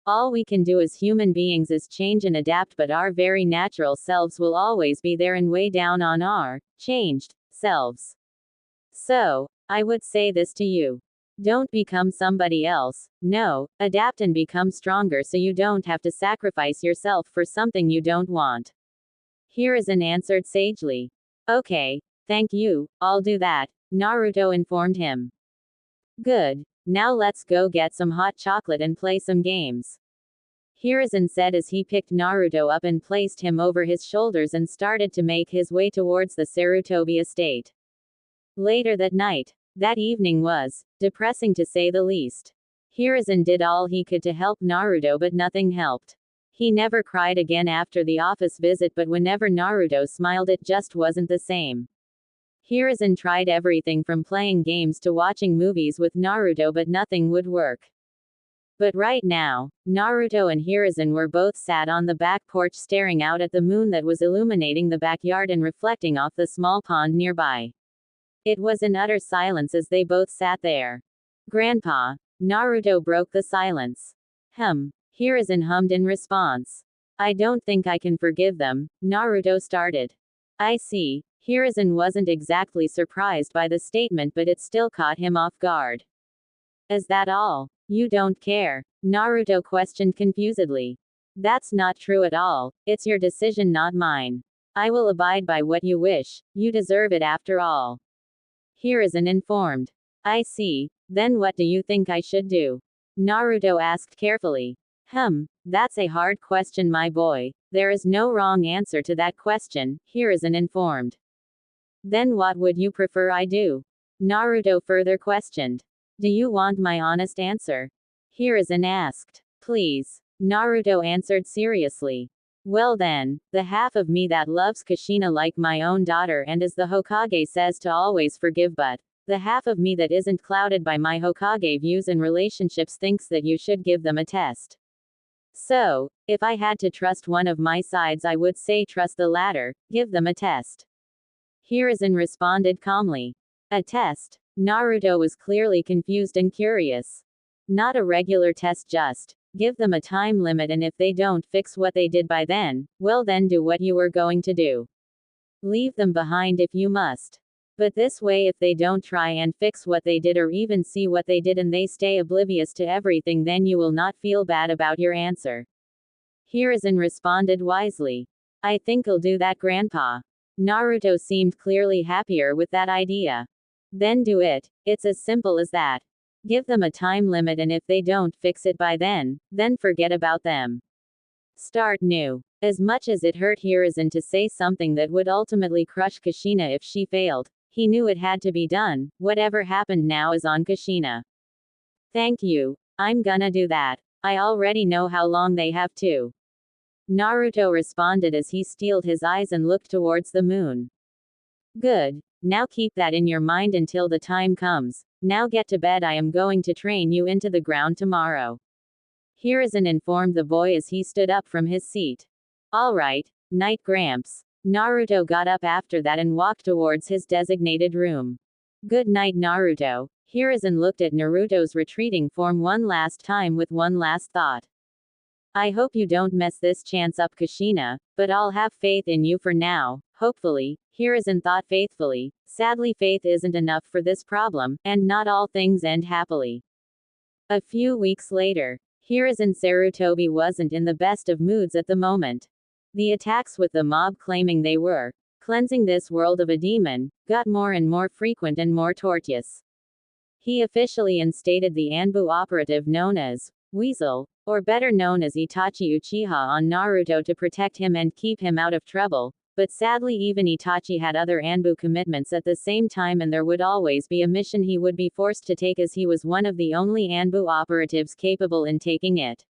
All we can do as human beings is change and adapt, but our very natural selves will always be there and weigh down on our changed selves. So, I would say this to you. Don't become somebody else. No, adapt and become stronger so you don't have to sacrifice yourself for something you don't want. Hiruzen answered sagely. Okay, thank you, I'll do that, Naruto informed him. Good. Now let's go get some hot chocolate and play some games. Hiruzen said as he picked Naruto up and placed him over his shoulders and started to make his way towards the Sarutobi estate. Later that night. That evening was depressing to say the least. Hiruzen did all he could to help Naruto, but nothing helped. He never cried again after the office visit, but whenever Naruto smiled, it just wasn't the same. Hiruzen tried everything from playing games to watching movies with Naruto, but nothing would work. But right now, Naruto and Hiruzen were both sat on the back porch staring out at the moon that was illuminating the backyard and reflecting off the small pond nearby. It was in utter silence as they both sat there. Grandpa. Naruto broke the silence. Hiruzen hummed in response. I don't think I can forgive them, Naruto started. I see. Hiruzen wasn't exactly surprised by the statement, but it still caught him off guard. Is that all? You don't care? Naruto questioned confusedly. That's not true at all. It's your decision, not mine. I will abide by what you wish. You deserve it after all. Hiruzen informed. I see. Then what do you think I should do? Naruto asked carefully. That's a hard question, my boy. There is no wrong answer to that question, Hiruzen informed. Then what would you prefer I do? Naruto further questioned. Do you want my honest answer? Hiruzen asked. Please. Naruto answered seriously. Well then, the half of me that loves Kushina like my own daughter and as the Hokage says to always forgive, but the half of me that isn't clouded by my Hokage views and relationships thinks that you should give them a test. So, if I had to trust one of my sides, I would say trust the latter, give them a test. Hiruzen responded calmly. A test? Naruto was clearly confused and curious. Not a regular test, just give them a time limit, and if they don't fix what they did by then, well then do what you were going to do. Leave them behind if you must. But this way, if they don't try and fix what they did or even see what they did and they stay oblivious to everything, then you will not feel bad about your answer. Hiruzen responded wisely. I think I'll do that, Grandpa. Naruto seemed clearly happier with that idea. Then do it. It's as simple as that. Give them a time limit, and if they don't fix it by then forget about them. Start new. As much as it hurt Hiruzen to say something that would ultimately crush Kushina if she failed, he knew it had to be done. Whatever happened now is on Kushina. Thank you. I'm gonna do that. I already know how long they have to Naruto responded as he steeled his eyes and looked towards the moon. Good. Now keep that in your mind until the time comes. Now get to bed, I am going to train you into the ground tomorrow. Hiruzen informed the boy as he stood up from his seat. Alright, night Gramps. Naruto got up after that and walked towards his designated room. Good night Naruto. Hiruzen looked at Naruto's retreating form one last time with one last thought. I hope you don't mess this chance up Kushina, but I'll have faith in you for now, hopefully, Hiruzen thought faithfully. Sadly faith isn't enough for this problem, and not all things end happily. A few weeks later, Hiruzen Sarutobi wasn't in the best of moods at the moment. The attacks with the mob claiming they were cleansing this world of a demon got more and more frequent and more tortuous. He officially instated the Anbu operative known as Weasel, or better known as Itachi Uchiha on Naruto to protect him and keep him out of trouble, but sadly even Itachi had other Anbu commitments at the same time and there would always be a mission he would be forced to take as he was one of the only Anbu operatives capable in taking it.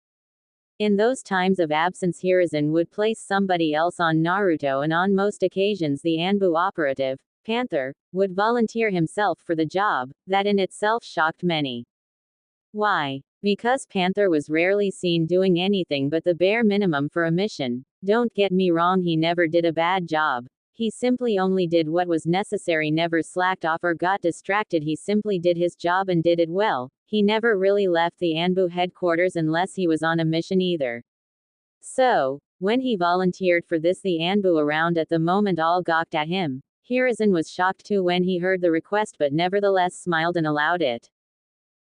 In those times of absence Hiruzen would place somebody else on Naruto and on most occasions the Anbu operative, Panther, would volunteer himself for the job. That in itself shocked many. Why? Because Panther was rarely seen doing anything but the bare minimum for a mission. Don't get me wrong, he never did a bad job. He simply only did what was necessary, never slacked off or got distracted. He simply did his job and did it well. He never really left the Anbu headquarters unless he was on a mission either. So, when he volunteered for this, the Anbu around at the moment all gawked at him. Hiruzen was shocked too when he heard the request but nevertheless smiled and allowed it.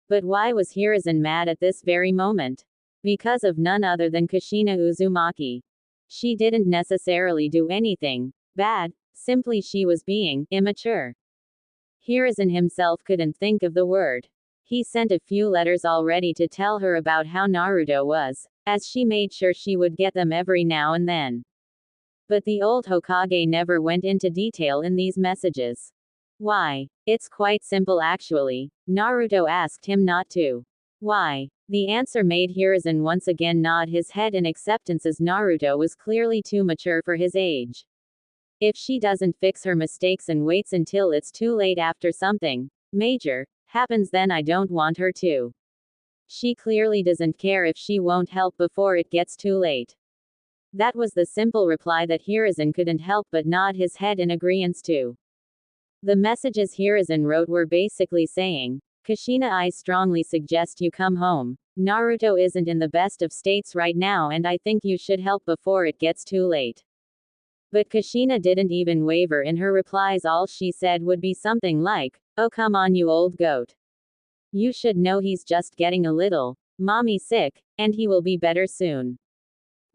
But why was Hiruzen mad at this very moment? Because of none other than Kushina Uzumaki. She didn't necessarily do anything bad, simply she was being immature. Hiruzen himself couldn't think of the word. He sent a few letters already to tell her about how Naruto was, as she made sure she would get them every now and then. But the old Hokage never went into detail in these messages. Why? It's quite simple actually. Naruto asked him not to. Why? The answer made Hiruzen once again nod his head in acceptance as Naruto was clearly too mature for his age. If she doesn't fix her mistakes and waits until it's too late after something major happens, then I don't want her to. She clearly doesn't care if she won't help before it gets too late. That was the simple reply that Hiruzen couldn't help but nod his head in agreeance to. The messages Hiruzen wrote were basically saying, Kushina, I strongly suggest you come home. Naruto isn't in the best of states right now and I think you should help before it gets too late. But Kushina didn't even waver in her replies. All she said would be something like, oh come on you old goat. You should know he's just getting a little mommy sick, and he will be better soon.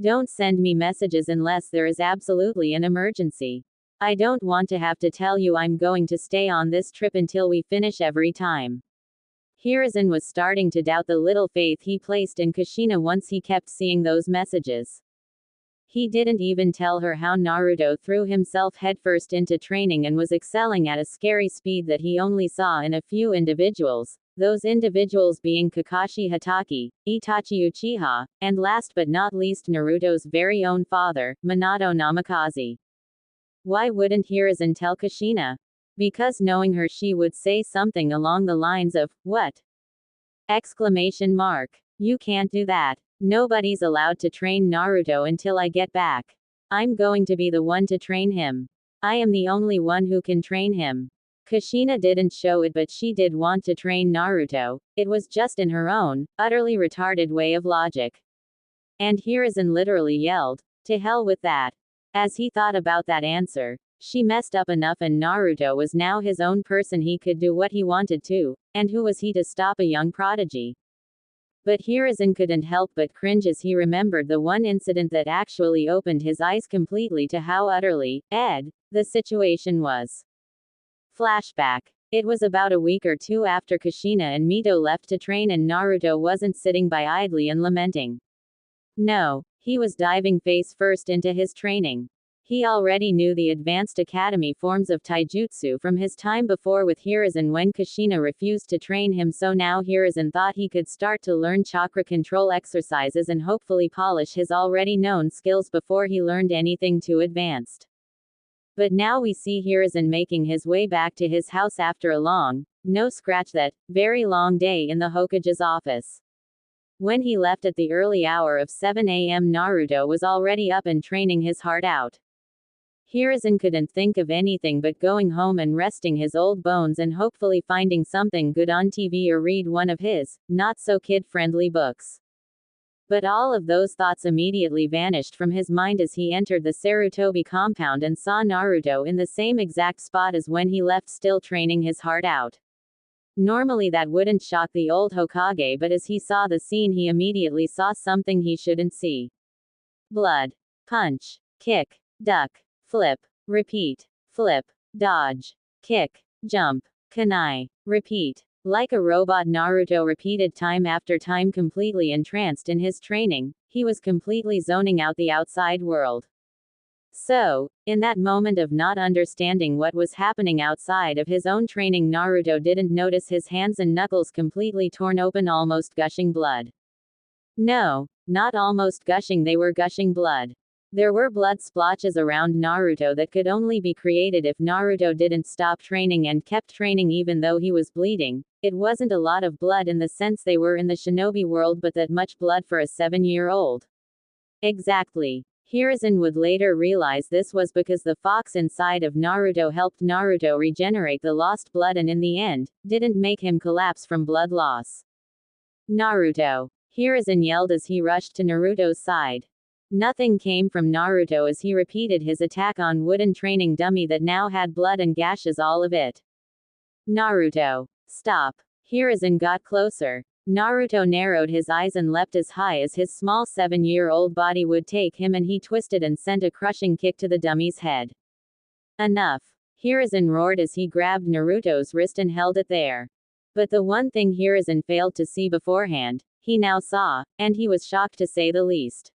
Don't send me messages unless there is absolutely an emergency. I don't want to have to tell you I'm going to stay on this trip until we finish every time. Hiruzen was starting to doubt the little faith he placed in Kushina once he kept seeing those messages. He didn't even tell her how Naruto threw himself headfirst into training and was excelling at a scary speed that he only saw in a few individuals, those individuals being Kakashi Hatake, Itachi Uchiha, and last but not least Naruto's very own father, Minato Namikaze. Why wouldn't Hiruzen tell Kushina? Because knowing her she would say something along the lines of, what? Exclamation mark. You can't do that. Nobody's allowed to train Naruto until I get back. I'm going to be the one to train him. I am the only one who can train him. Kushina didn't show it but she did want to train Naruto. It was just in her own, utterly retarded way of logic. And Hiruzen literally yelled, to hell with that. As he thought about that answer, she messed up enough and Naruto was now his own person. He could do what he wanted to, and who was he to stop a young prodigy? But Hiruzen couldn't help but cringe as he remembered the one incident that actually opened his eyes completely to how utterly the situation was. Flashback. It was about a week or two after Kushina and Mito left to train and Naruto wasn't sitting by idly and lamenting. No, he was diving face first into his training. He already knew the advanced academy forms of taijutsu from his time before with Hiruzen when Kushina refused to train him, so now Hiruzen thought he could start to learn chakra control exercises and hopefully polish his already known skills before he learned anything too advanced. But now we see Hiruzen making his way back to his house after a long, very long day in the Hokage's office. When he left at the early hour of 7 a.m., Naruto was already up and training his heart out. Hiruzen couldn't think of anything but going home and resting his old bones and hopefully finding something good on TV or read one of his, not-so-kid-friendly books. But all of those thoughts immediately vanished from his mind as he entered the Sarutobi compound and saw Naruto in the same exact spot as when he left, still training his heart out. Normally that wouldn't shock the old Hokage, but as he saw the scene he immediately saw something he shouldn't see. Blood. Punch. Kick. Duck. Flip. Repeat. Flip. Dodge. Kick. Jump. Kunai. Repeat. Like a robot, Naruto repeated time after time, completely entranced in his training. He was completely zoning out the outside world. So, in that moment of not understanding what was happening outside of his own training, Naruto didn't notice his hands and knuckles completely torn open, almost gushing blood. No, not almost gushing, they were gushing blood. There were blood splotches around Naruto that could only be created if Naruto didn't stop training and kept training even though he was bleeding. It wasn't a lot of blood in the sense they were in the shinobi world, but that much blood for a 7-year-old. Exactly. Hiruzen would later realize this was because the fox inside of Naruto helped Naruto regenerate the lost blood and in the end, didn't make him collapse from blood loss. Naruto! Hiruzen yelled as he rushed to Naruto's side. Nothing came from Naruto as he repeated his attack on wooden training dummy that now had blood and gashes all of it. Naruto! Stop! Hiruzen got closer. Naruto narrowed his eyes and leapt as high as his small 7-year-old body would take him, and he twisted and sent a crushing kick to the dummy's head. Enough! Hiruzen roared as he grabbed Naruto's wrist and held it there. But the one thing Hiruzen failed to see beforehand, he now saw, and he was shocked to say the least.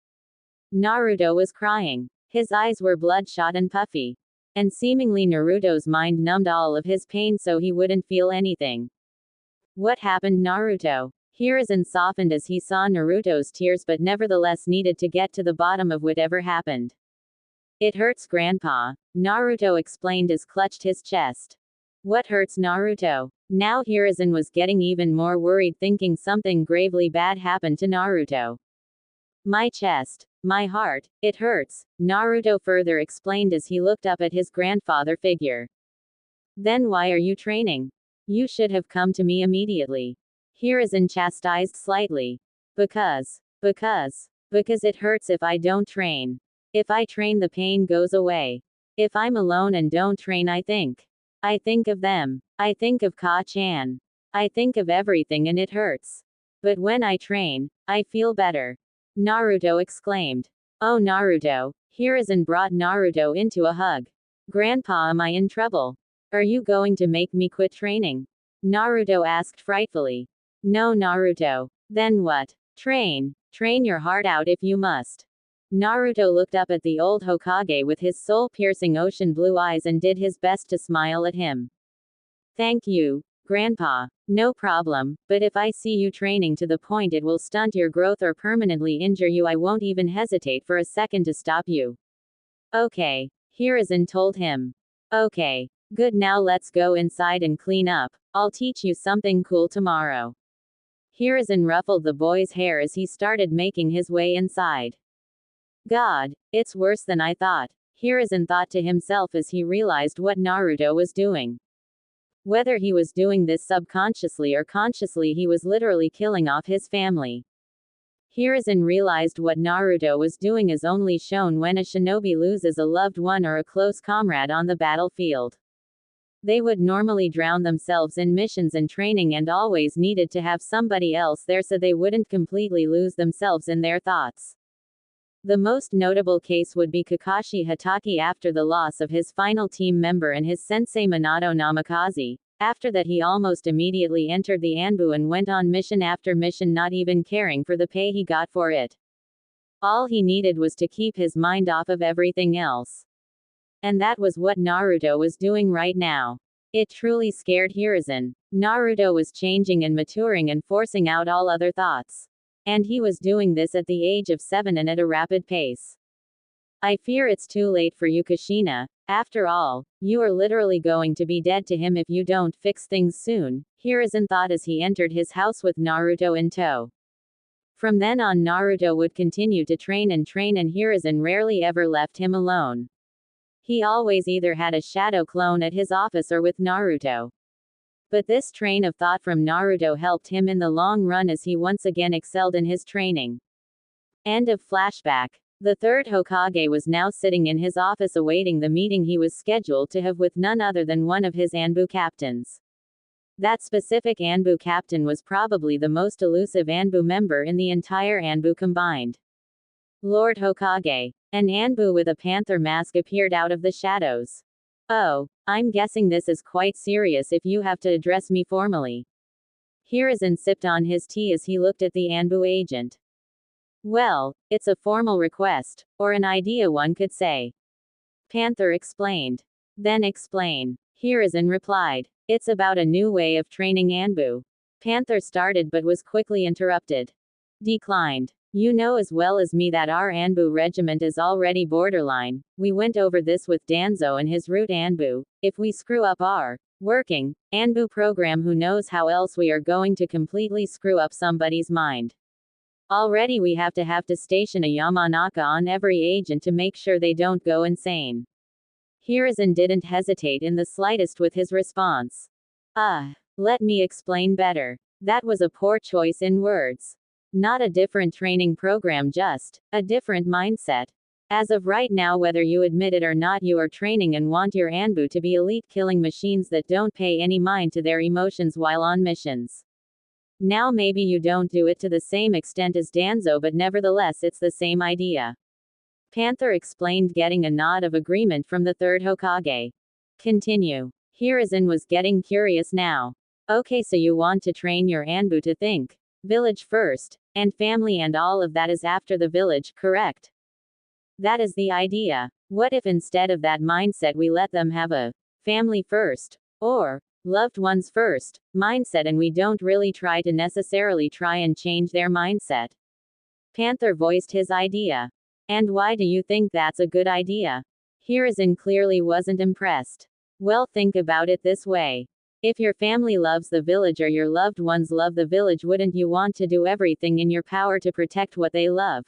Naruto was crying. His eyes were bloodshot and puffy. And seemingly Naruto's mind numbed all of his pain so he wouldn't feel anything. What happened, Naruto? Hiruzen softened as he saw Naruto's tears, but nevertheless needed to get to the bottom of whatever happened. It hurts, Grandpa, Naruto explained as clutched his chest. What hurts, Naruto? Now Hiruzen was getting even more worried, thinking something gravely bad happened to Naruto. My chest. My heart. It hurts, Naruto further explained as he looked up at his grandfather figure. Then why are you training? You should have come to me immediately. Hiruzen chastised slightly. Because it hurts if I don't train. If I train, the pain goes away. If I'm alone and don't train, I think of them. I think of Ka-chan. I think of everything and it hurts. But when I train, I feel better. Naruto exclaimed. Oh, Naruto. Hiruzen brought Naruto into a hug. Grandpa, am I in trouble? Are you going to make me quit training? Naruto asked frightfully. No, Naruto. Then what? Train your heart out if you must. Naruto looked up at the old Hokage with his soul-piercing ocean blue eyes and did his best to smile at him. Thank you, Grandpa. No problem, but if I see you training to the point it will stunt your growth or permanently injure you, I won't even hesitate for a second to stop you. Okay, Hiruzen told him. Okay, good, now let's go inside and clean up. I'll teach you something cool tomorrow. Hiruzen ruffled the boy's hair as he started making his way inside. God, it's worse than I thought, Hiruzen thought to himself as he realized what Naruto was doing. Whether he was doing this subconsciously or consciously, he was literally killing off his family. Hiruzen realized what Naruto was doing is only shown when a shinobi loses a loved one or a close comrade on the battlefield. They would normally drown themselves in missions and training and always needed to have somebody else there so they wouldn't completely lose themselves in their thoughts. The most notable case would be Kakashi Hatake after the loss of his final team member and his sensei Minato Namikaze. After that he almost immediately entered the Anbu and went on mission after mission, not even caring for the pay he got for it. All he needed was to keep his mind off of everything else. And that was what Naruto was doing right now. It truly scared Hiruzen. Naruto was changing and maturing and forcing out all other thoughts. And he was doing this at the age of 7 and at a rapid pace. I fear it's too late for you, Kushina. After all, you are literally going to be dead to him if you don't fix things soon, Hiruzen thought as he entered his house with Naruto in tow. From then on, Naruto would continue to train, and Hiruzen rarely ever left him alone. He always either had a shadow clone at his office or with Naruto. But this train of thought from Naruto helped him in the long run as he once again excelled in his training. End of flashback. The third Hokage was now sitting in his office awaiting the meeting he was scheduled to have with none other than one of his Anbu captains. That specific Anbu captain was probably the most elusive Anbu member in the entire Anbu combined. Lord Hokage. An Anbu with a panther mask appeared out of the shadows. Oh, I'm guessing this is quite serious if you have to address me formally. Hiruzen sipped on his tea as he looked at the Anbu agent. Well, it's a formal request, or an idea one could say. Panther explained. Then explain. Hiruzen replied. It's about a new way of training Anbu. Panther started but was quickly interrupted. Declined. You know as well as me that our Anbu regiment is already borderline. We went over this with Danzo and his root Anbu. If we screw up our working Anbu program, who knows how else we are going to completely screw up somebody's mind. Already we have to station a Yamanaka on every agent to make sure they don't go insane. Hiruzen didn't hesitate in the slightest with his response. Let me explain better. That was a poor choice in words. Not a different training program, just a different mindset. As of right now, whether you admit it or not, you are training and want your Anbu to be elite killing machines that don't pay any mind to their emotions while on missions. Now maybe you don't do it to the same extent as Danzo, but nevertheless it's the same idea. Panther explained, getting a nod of agreement from the third Hokage. Continue. Hiruzen was getting curious now. Okay, so you want to train your Anbu to think village first, and family and all of that is after the village, correct? That is the idea. What if instead of that mindset we let them have a family first, or loved ones first mindset, and we don't really try to necessarily try and change their mindset? Panther voiced his idea. And why do you think that's a good idea? Hiruzen clearly wasn't impressed. Well, think about it this way. If your family loves the village or your loved ones love the village, wouldn't you want to do everything in your power to protect what they love?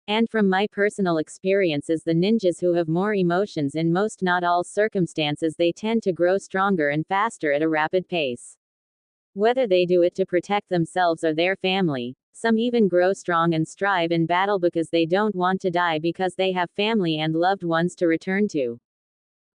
And from my personal experiences, the ninjas who have more emotions in most, not all circumstances, they tend to grow stronger and faster at a rapid pace. Whether they do it to protect themselves or their family, some even grow strong and strive in battle because they don't want to die, because they have family and loved ones to return to.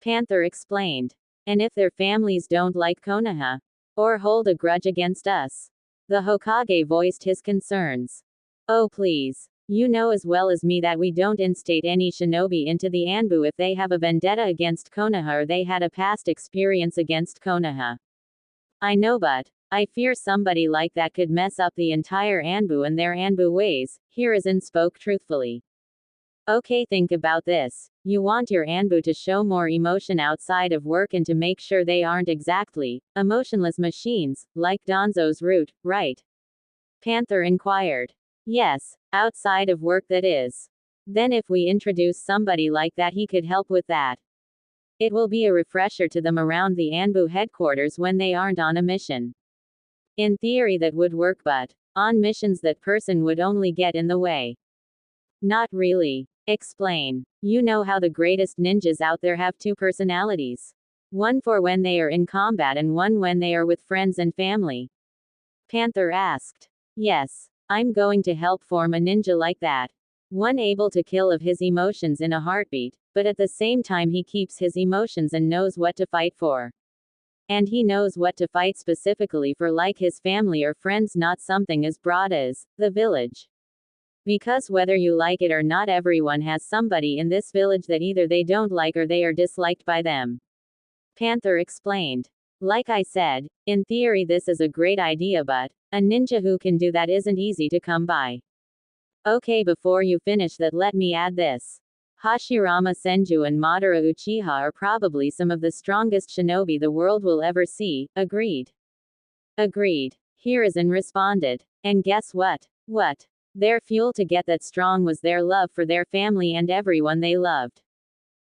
Panther explained. And if their families don't like Konoha, or hold a grudge against us? The Hokage voiced his concerns. Oh please. You know as well as me that we don't instate any shinobi into the Anbu if they have a vendetta against Konoha or they had a past experience against Konoha. I know, but I fear somebody like that could mess up the entire Anbu and their Anbu ways, Hiruzen spoke truthfully. Okay, think about this. You want your Anbu to show more emotion outside of work and to make sure they aren't exactly emotionless machines, like Danzo's root, right? Panther inquired. Yes, outside of work, that is. Then if we introduce somebody like that, he could help with that. It will be a refresher to them around the Anbu headquarters when they aren't on a mission. In theory that would work, but on missions that person would only get in the way. Not really. Explain. You know how the greatest ninjas out there have two personalities. One for when they are in combat and one when they are with friends and family. Panther asked. Yes. I'm going to help form a ninja like that. One able to kill of his emotions in a heartbeat, but at the same time he keeps his emotions and knows what to fight for. And he knows what to fight specifically for, like his family or friends, not something as broad as the village. Because whether you like it or not, everyone has somebody in this village that either they don't like or they are disliked by them. Panther explained. Like I said, in theory this is a great idea, but a ninja who can do that isn't easy to come by. Okay, before you finish that, let me add this. Hashirama Senju and Madara Uchiha are probably some of the strongest shinobi the world will ever see. Agreed. Agreed. Hiruzen responded. And guess what? What? Their fuel to get that strong was their love for their family and everyone they loved.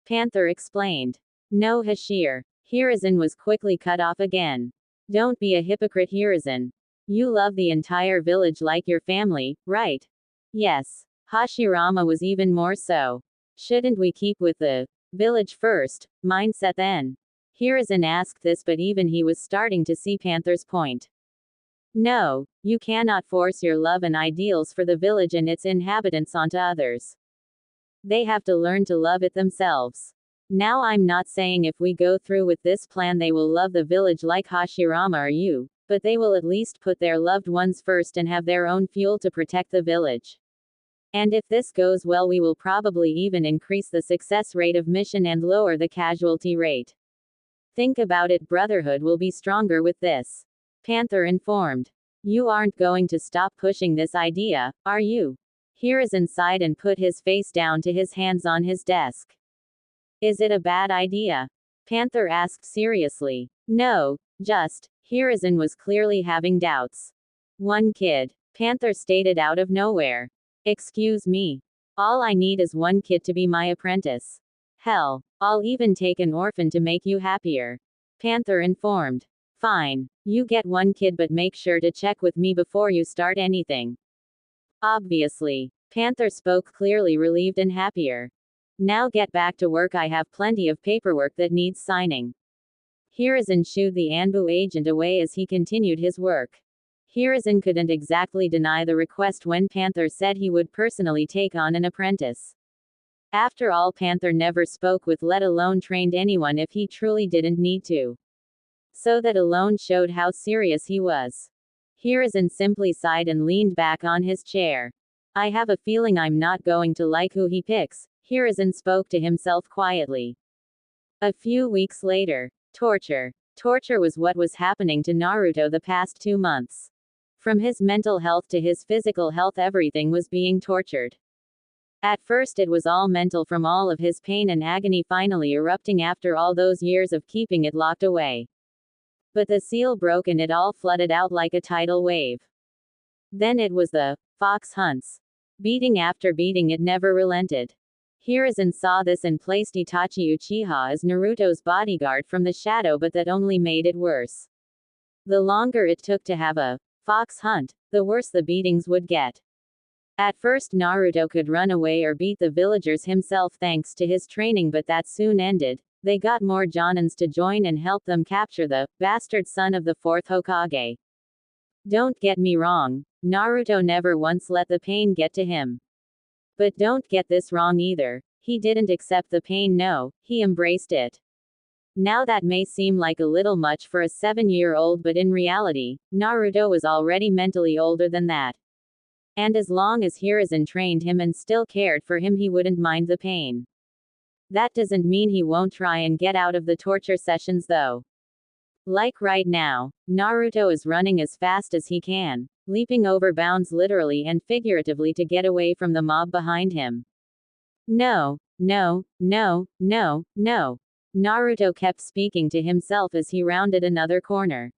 Panther explained. No, Hashir. Hiruzen was quickly cut off again. Don't be a hypocrite, Hiruzen. You love the entire village like your family, right? Yes. Hashirama was even more so. Shouldn't we keep with the village first mindset then? Hiruzen asked this, but even he was starting to see Panther's point. No, you cannot force your love and ideals for the village and its inhabitants onto others. They have to learn to love it themselves. Now, I'm not saying if we go through with this plan they will love the village like Hashirama or you, but they will at least put their loved ones first and have their own fuel to protect the village. And if this goes well, we will probably even increase the success rate of mission and lower the casualty rate. Think about it, Brotherhood will be stronger with this. Panther informed. You aren't going to stop pushing this idea, are you? Hiruzen sighed and put his face down to his hands on his desk. Is it a bad idea? Panther asked seriously. No, just. Hiruzen was clearly having doubts. One kid. Panther stated out of nowhere. Excuse me. All I need is one kid to be my apprentice. Hell, I'll even take an orphan to make you happier. Panther informed. Fine. You get one kid, but make sure to check with me before you start anything. Obviously. Panther spoke clearly, relieved and happier. Now get back to work, I have plenty of paperwork that needs signing. Hiruzen shooed the Anbu agent away as he continued his work. Hiruzen couldn't exactly deny the request when Panther said he would personally take on an apprentice. After all, Panther never spoke with, let alone trained anyone if he truly didn't need to. So that alone showed how serious he was. Hiruzen simply sighed and leaned back on his chair. I have a feeling I'm not going to like who he picks, Hiruzen spoke to himself quietly. A few weeks later. Torture. Torture was what was happening to Naruto the past 2 months. From his mental health to his physical health, everything was being tortured. At first it was all mental, from all of his pain and agony finally erupting after all those years of keeping it locked away. But the seal broke and it all flooded out like a tidal wave. Then it was the fox hunts. Beating after beating, it never relented. Hiruzen saw this and placed Itachi Uchiha as Naruto's bodyguard from the shadow, but that only made it worse. The longer it took to have a fox hunt, the worse the beatings would get. At first Naruto could run away or beat the villagers himself thanks to his training, but that soon ended. They got more Jonins to join and help them capture the bastard son of the 4th Hokage. Don't get me wrong, Naruto never once let the pain get to him. But don't get this wrong either. He didn't accept the pain, no, he embraced it. Now that may seem like a little much for a 7-year-old, but in reality, Naruto was already mentally older than that. And as long as Hiruzen trained him and still cared for him, he wouldn't mind the pain. That doesn't mean he won't try and get out of the torture sessions though. Like right now, Naruto is running as fast as he can, leaping over bounds literally and figuratively to get away from the mob behind him. No, no, no, no, no. Naruto kept speaking to himself as he rounded another corner.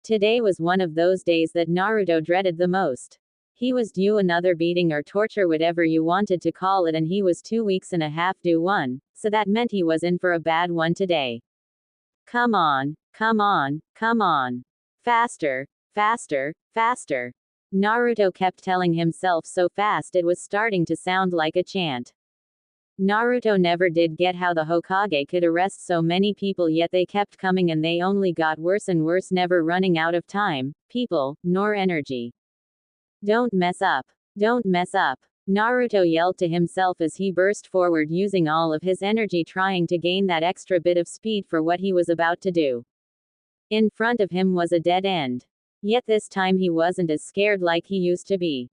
Today was one of those days that Naruto dreaded the most. He was due another beating or torture, whatever you wanted to call it, and he was 2 weeks and a half due one, so that meant he was in for a bad one today. Come on, come on, come on. Faster, faster, faster. Naruto kept telling himself so fast it was starting to sound like a chant. Naruto never did get how the Hokage could arrest so many people, yet they kept coming and they only got worse and worse, never running out of time, people, nor energy. Don't mess up. Don't mess up. Naruto yelled to himself as he burst forward, using all of his energy trying to gain that extra bit of speed for what he was about to do. In front of him was a dead end. Yet this time he wasn't as scared like he used to be.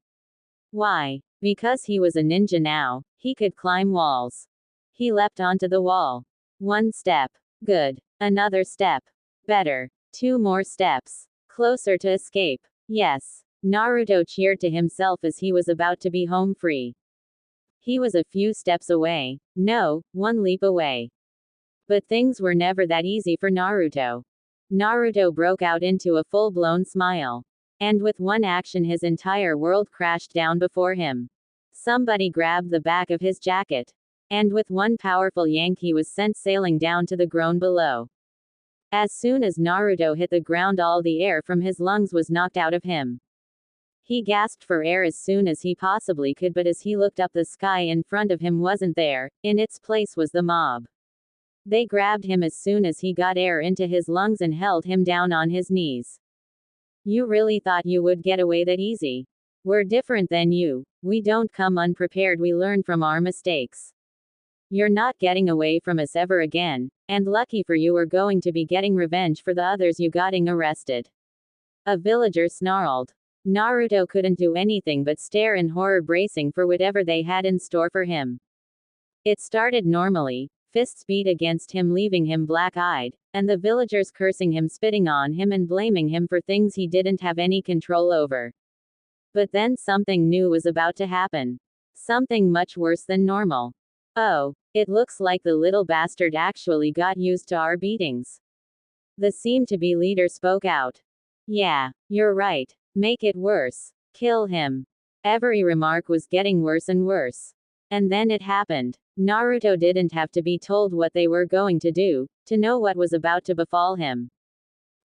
Why? Because he was a ninja now. He could climb walls. He leapt onto the wall. 1 step. Good. Another step. Better. 2 more steps. Closer to escape. Yes. Naruto cheered to himself as he was about to be home free. He was a few steps away. No, one leap away. But things were never that easy for Naruto. Naruto broke out into a full-blown smile. And with one action his entire world crashed down before him. Somebody grabbed the back of his jacket. And with one powerful yank he was sent sailing down to the ground below. As soon as Naruto hit the ground all the air from his lungs was knocked out of him. He gasped for air as soon as he possibly could, but as he looked up the sky in front of him wasn't there, in its place was the mob. They grabbed him as soon as he got air into his lungs and held him down on his knees. You really thought you would get away that easy? We're different than you. We don't come unprepared, we learn from our mistakes. You're not getting away from us ever again, and lucky for you we're going to be getting revenge for the others you getting arrested. A villager snarled. Naruto couldn't do anything but stare in horror, bracing for whatever they had in store for him. It started normally, fists beat against him leaving him black-eyed, and the villagers cursing him, spitting on him and blaming him for things he didn't have any control over. But then something new was about to happen. Something much worse than normal. Oh, it looks like the little bastard actually got used to our beatings. The seemed-to-be leader spoke out. Yeah, you're right. Make it worse. Kill him. Every remark was getting worse and worse. And then it happened. Naruto didn't have to be told what they were going to do, to know what was about to befall him.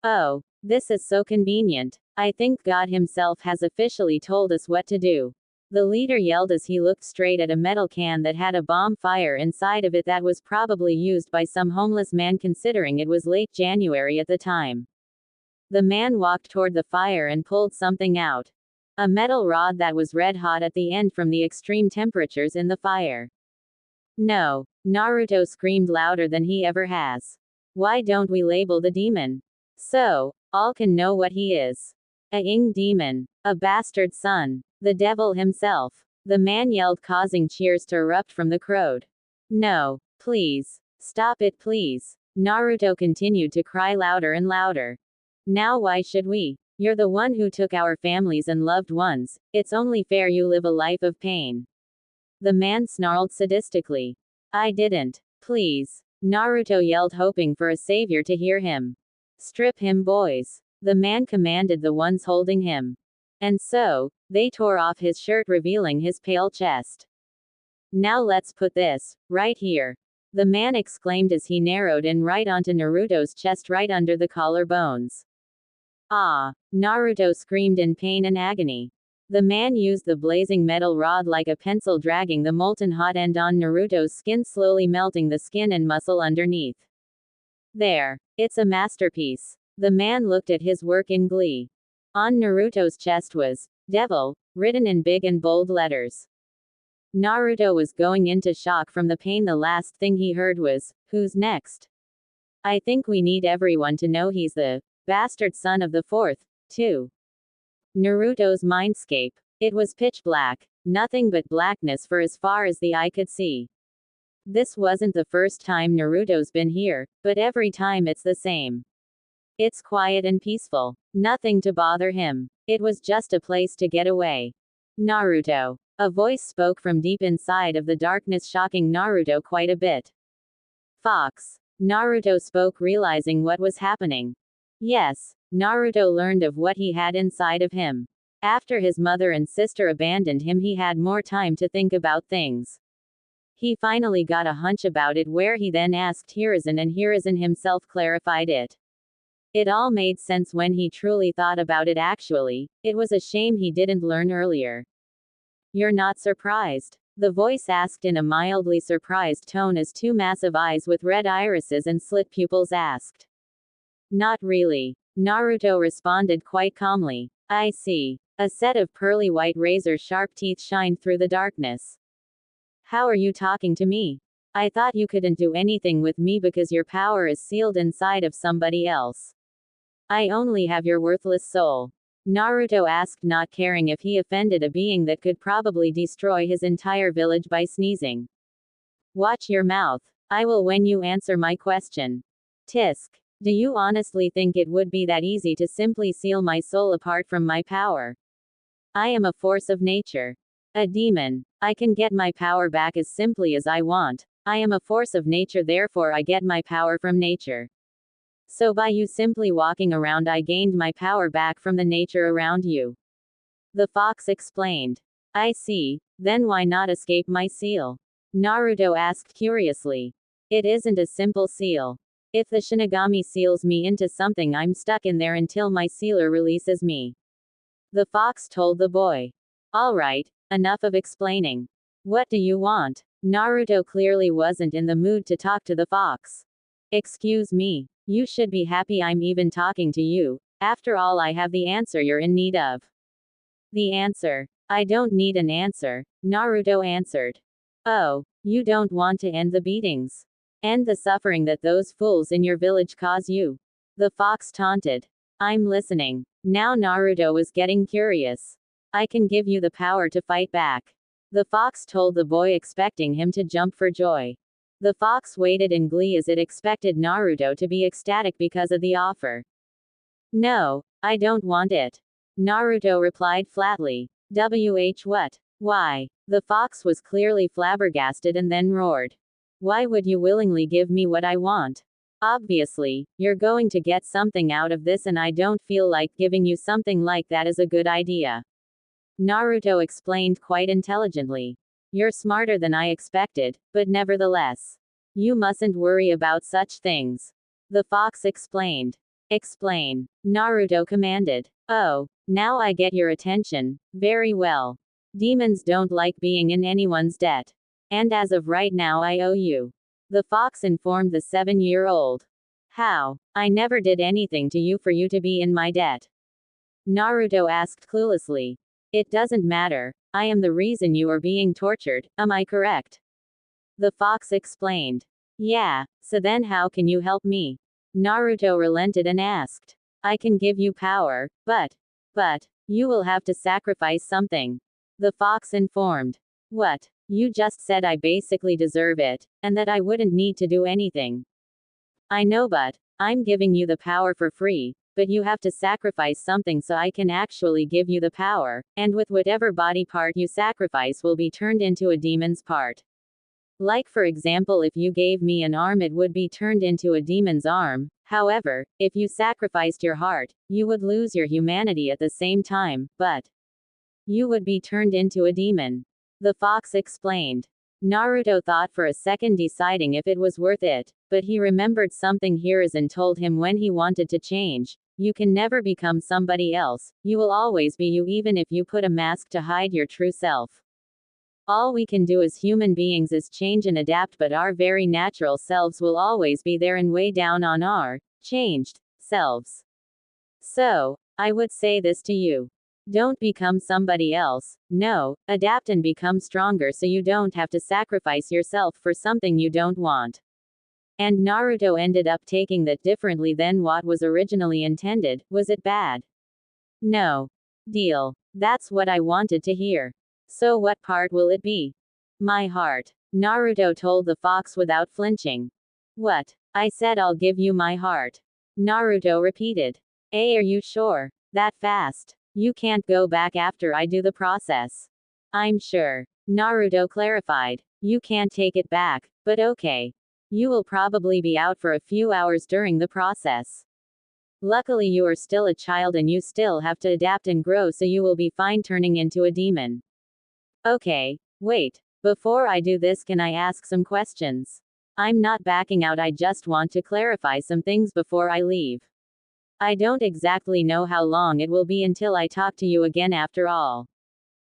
Oh, this is so convenient. I think God himself has officially told us what to do. The leader yelled as he looked straight at a metal can that had a bomb fire inside of it that was probably used by some homeless man, considering it was late January at the time. The man walked toward the fire and pulled something out. A metal rod that was red hot at the end from the extreme temperatures in the fire. No, Naruto screamed louder than he ever has. Why don't we label the demon? So, all can know what he is. A demon. A bastard son. The devil himself. The man yelled, causing cheers to erupt from the crowd. No, please. Stop it, please. Naruto continued to cry louder and louder. Now why should we? You're the one who took our families and loved ones. It's only fair you live a life of pain. The man snarled sadistically. I didn't. Please. Naruto yelled, hoping for a savior to hear him. Strip him, boys. The man commanded the ones holding him. And so, they tore off his shirt, revealing his pale chest. Now let's put this, right here. The man exclaimed as he narrowed in right onto Naruto's chest, right under the collarbones. Ah! Naruto screamed in pain and agony. The man used the blazing metal rod like a pencil, dragging the molten hot end on Naruto's skin, slowly melting the skin and muscle underneath. There. It's a masterpiece. The man looked at his work in glee. On Naruto's chest was, Devil, written in big and bold letters. Naruto was going into shock from the pain. The last thing he heard was, who's next? I think we need everyone to know he's the bastard son of the fourth, too. Naruto's mindscape. It was pitch black. Nothing but blackness for as far as the eye could see. This wasn't the first time Naruto's been here, but every time it's the same. It's quiet and peaceful. Nothing to bother him. It was just a place to get away. Naruto. A voice spoke from deep inside of the darkness, shocking Naruto quite a bit. Fox. Naruto spoke, realizing what was happening. Yes, Naruto learned of what he had inside of him. After his mother and sister abandoned him, he had more time to think about things. He finally got a hunch about it, where he then asked Hiruzen, and Hiruzen himself clarified it. It all made sense when he truly thought about it. Actually, it was a shame he didn't learn earlier. You're not surprised? The voice asked in a mildly surprised tone as two massive eyes with red irises and slit pupils asked. Not really. Naruto responded quite calmly. I see. A set of pearly white razor-sharp teeth shined through the darkness. How are you talking to me? I thought you couldn't do anything with me because your power is sealed inside of somebody else. I only have your worthless soul. Naruto asked, not caring if he offended a being that could probably destroy his entire village by sneezing. Watch your mouth. I will when you answer my question. Tisk. Do you honestly think it would be that easy to simply seal my soul apart from my power? I am a force of nature. A demon. I can get my power back as simply as I want. I am a force of nature, therefore I get my power from nature. So by you simply walking around, I gained my power back from the nature around you. The fox explained. I see, then why not escape my seal? Naruto asked curiously. It isn't a simple seal. If the Shinigami seals me into something, I'm stuck in there until my sealer releases me. The fox told the boy. Alright, enough of explaining. What do you want? Naruto clearly wasn't in the mood to talk to the fox. Excuse me, you should be happy I'm even talking to you. After all, I have the answer you're in need of. The answer. I don't need an answer, Naruto answered. Oh, you don't want to end the beatings? End the suffering that those fools in your village cause you? The fox taunted. I'm listening. Now Naruto was getting curious. I can give you the power to fight back. The fox told the boy, expecting him to jump for joy. The fox waited in glee as it expected Naruto to be ecstatic because of the offer. No, I don't want it. Naruto replied flatly. What? Why? The fox was clearly flabbergasted and then roared. Why would you willingly give me what I want? Obviously, you're going to get something out of this, and I don't feel like giving you something like that is a good idea. Naruto explained quite intelligently. You're smarter than I expected, but nevertheless. You mustn't worry about such things. The fox explained. Explain. Naruto commanded. Oh, now I get your attention. Very well. Demons don't like being in anyone's debt. And as of right now, I owe you. The fox informed the 7-year-old. How? I never did anything to you for you to be in my debt. Naruto asked cluelessly. It doesn't matter. I am the reason you are being tortured, am I correct? The fox explained. Yeah, so then how can you help me? Naruto relented and asked. I can give you power, but, you will have to sacrifice something. The fox informed. What? You just said I basically deserve it, and that I wouldn't need to do anything. I know, but I'm giving you the power for free, but you have to sacrifice something so I can actually give you the power, and with whatever body part you sacrifice will be turned into a demon's part. Like for example, if you gave me an arm, it would be turned into a demon's arm. However, if you sacrificed your heart, you would lose your humanity at the same time, but you would be turned into a demon. The fox explained. Naruto thought for a second, deciding if it was worth it, but he remembered something Hiruzen told him when he wanted to change. You can never become somebody else, you will always be you, even if you put a mask to hide your true self. All we can do as human beings is change and adapt, but our very natural selves will always be there and weigh down on our changed selves. So, I would say this to you. Don't become somebody else. No, adapt and become stronger so you don't have to sacrifice yourself for something you don't want. And Naruto ended up taking that differently than what was originally intended. Was it bad? No. Deal. That's what I wanted to hear. So what part will it be? My heart. Naruto told the fox without flinching. What? I said I'll give you my heart. Naruto repeated. Are you sure? That fast? You can't go back after I do the process. I'm sure. Naruto clarified. You can't take it back, but okay. You will probably be out for a few hours during the process. Luckily you are still a child and you still have to adapt and grow, so you will be fine turning into a demon. Okay, wait. Before I do this, can I ask some questions? I'm not backing out, I just want to clarify some things before I leave. I don't exactly know how long it will be until I talk to you again after all.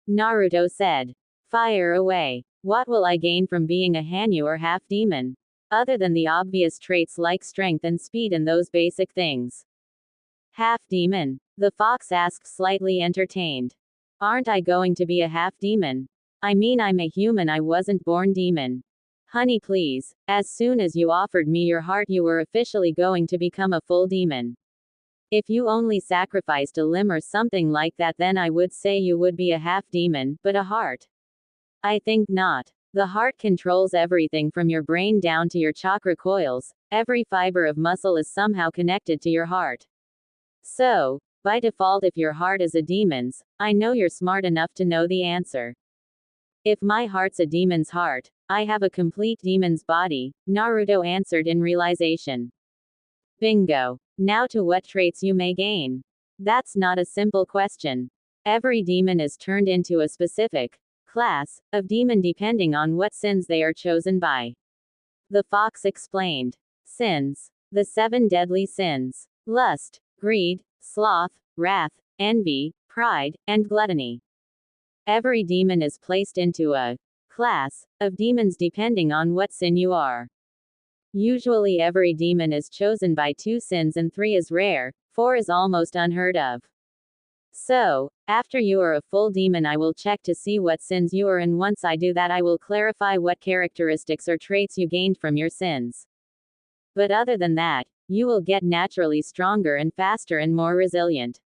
Naruto said. Fire away. What will I gain from being a Hanyu or half-demon? Other than the obvious traits like strength and speed and those basic things. Half-demon? The fox asked, slightly entertained. Aren't I going to be a half-demon? I mean, I'm a human, I wasn't born demon. Honey, please, as soon as you offered me your heart, you were officially going to become a full demon. If you only sacrificed a limb or something like that, then I would say you would be a half-demon, but a heart? I think not. The heart controls everything from your brain down to your chakra coils. Every fiber of muscle is somehow connected to your heart. So, by default, if your heart is a demon's, I know you're smart enough to know the answer. If my heart's a demon's heart, I have a complete demon's body, Naruto answered in realization. Bingo. Now to what traits you may gain. That's not a simple question. Every demon is turned into a specific class of demon depending on what sins they are chosen by. The fox explained. Sins. The 7 deadly sins: lust, greed, sloth, wrath, envy, pride, and gluttony. Every demon is placed into a class of demons depending on what sin you are. Usually every demon is chosen by 2 sins and 3 is rare, 4 is almost unheard of. So, after you are a full demon, I will check to see what sins you are, and once I do that I will clarify what characteristics or traits you gained from your sins. But other than that, you will get naturally stronger and faster and more resilient.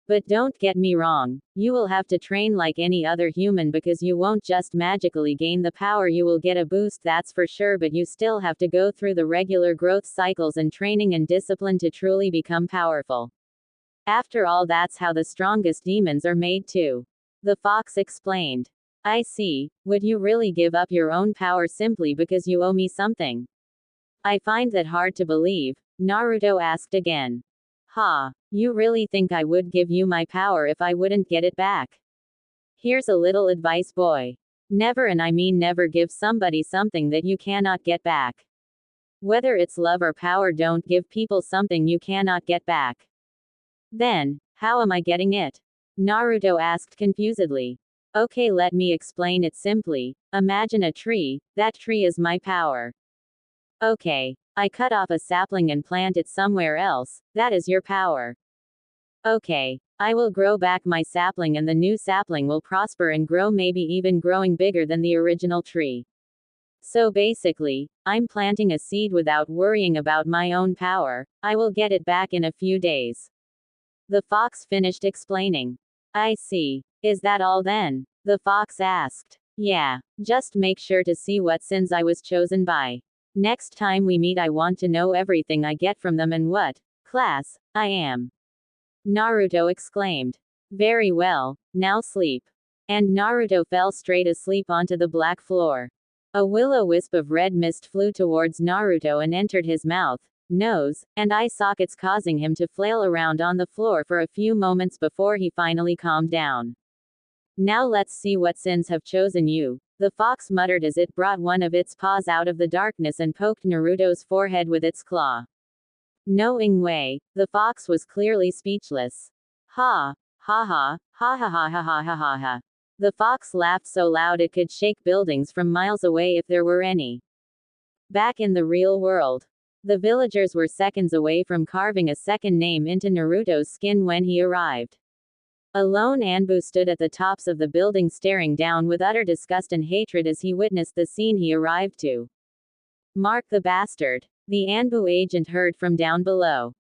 But don't get me wrong, you will have to train like any other human, because you won't just magically gain the power. You will get a boost, that's for sure, but you still have to go through the regular growth cycles and training and discipline to truly become powerful. After all, that's how the strongest demons are made too. The fox explained. I see. Would you really give up your own power simply because you owe me something? I find that hard to believe, Naruto asked again. Ha, you really think I would give you my power if I wouldn't get it back? Here's a little advice, boy. Never, and I mean never, give somebody something that you cannot get back. Whether it's love or power, don't give people something you cannot get back. Then, how am I getting it? Naruto asked confusedly. Okay, let me explain it simply. Imagine a tree, that tree is my power. Okay, I cut off a sapling and plant it somewhere else, that is your power. Okay, I will grow back my sapling and the new sapling will prosper and grow, maybe even growing bigger than the original tree. So basically, I'm planting a seed without worrying about my own power. I will get it back in a few days. The fox finished explaining. I see. Is that all then? The fox asked. Yeah, just make sure to see what sins I was chosen by. Next time we meet, I want to know everything I get from them and what class I am. Naruto exclaimed. Very well, now sleep. And Naruto fell straight asleep onto the black floor. A will-o-wisp of red mist flew towards Naruto and entered his mouth, nose, and eye sockets, causing him to flail around on the floor for a few moments before he finally calmed down. Now let's see what sins have chosen you, the fox muttered as it brought one of its paws out of the darkness and poked Naruto's forehead with its claw. No way, the fox was clearly speechless. Ha! Ha ha! Ha ha ha ha ha ha ha ha. The fox laughed so loud it could shake buildings from miles away if there were any. Back in the real world, the villagers were seconds away from carving a second name into Naruto's skin when he arrived. A lone Anbu stood at the tops of the building staring down with utter disgust and hatred as he witnessed the scene he arrived to. Mark the bastard, the Anbu agent heard from down below.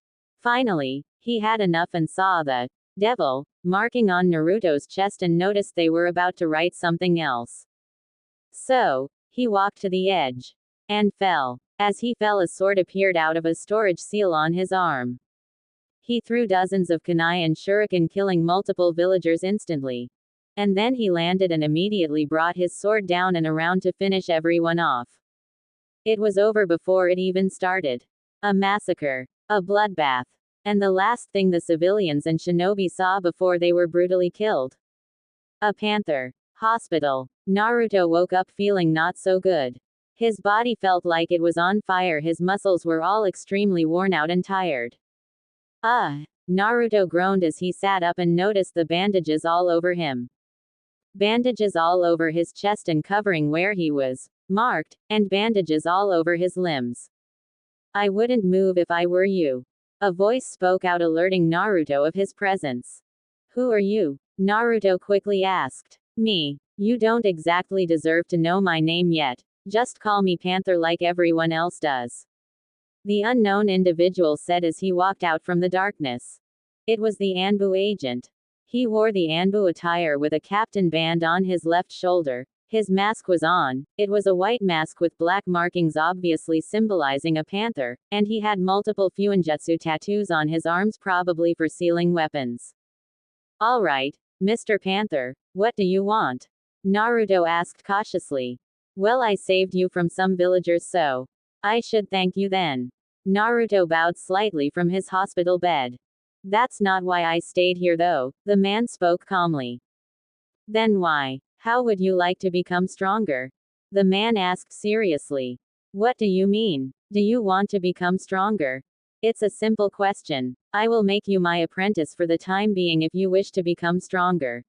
Finally, he had enough and saw the devil marking on Naruto's chest and noticed they were about to write something else. So, he walked to the edge and fell. As he fell, a sword appeared out of a storage seal on his arm. He threw dozens of kunai and shuriken, killing multiple villagers instantly. And then he landed and immediately brought his sword down and around to finish everyone off. It was over before it even started. A massacre. A bloodbath. And the last thing the civilians and shinobi saw before they were brutally killed. A panther. Hospital. Naruto woke up feeling not so good. His body felt like it was on fire, his muscles were all extremely worn out and tired. Naruto groaned as he sat up and noticed the bandages all over him. Bandages all over his chest and covering where he was marked, and bandages all over his limbs. I wouldn't move if I were you. A voice spoke out, alerting Naruto of his presence. Who are you? Naruto quickly asked. Me. You don't exactly deserve to know my name yet. Just call me Panther like everyone else does. The unknown individual said as he walked out from the darkness. It was the Anbu agent. He wore the Anbu attire with a captain band on his left shoulder. His mask was on. It was a white mask with black markings obviously symbolizing a panther, and he had multiple fuinjutsu tattoos on his arms, probably for sealing weapons. Alright, Mr. Panther, what do you want? Naruto asked cautiously. Well, I saved you from some villagers, so I should thank you then. Naruto bowed slightly from his hospital bed. That's not why I stayed here though, the man spoke calmly. Then why? How would you like to become stronger? The man asked seriously. What do you mean? Do you want to become stronger? It's a simple question. I will make you my apprentice for the time being if you wish to become stronger.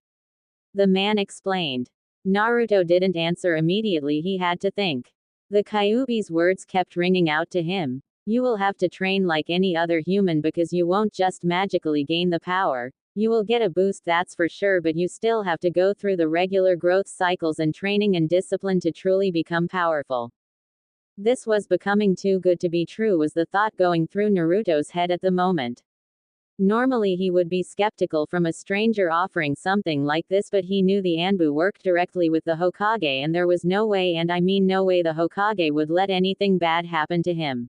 The man explained. Naruto didn't answer immediately, he had to think. The Kyuubi's words kept ringing out to him. You will have to train like any other human because you won't just magically gain the power. You will get a boost, that's for sure, but you still have to go through the regular growth cycles and training and discipline to truly become powerful. This was becoming too good to be true, was the thought going through Naruto's head at the moment. Normally he would be skeptical from a stranger offering something like this, but he knew the Anbu worked directly with the Hokage and there was no way, and I mean no way, the Hokage would let anything bad happen to him.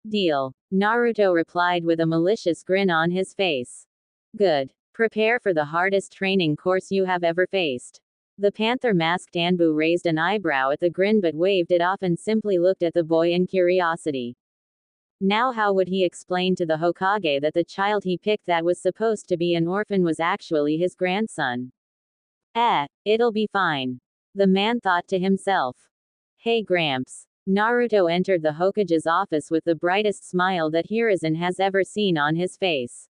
Deal. Naruto replied with a malicious grin on his face. Good. Prepare for the hardest training course you have ever faced. The panther-masked Anbu raised an eyebrow at the grin but waved it off and simply looked at the boy in curiosity. Now how would he explain to the Hokage that the child he picked that was supposed to be an orphan was actually his grandson? It'll be fine. The man thought to himself. Hey Gramps. Naruto entered the Hokage's office with the brightest smile that Hiruzen has ever seen on his face.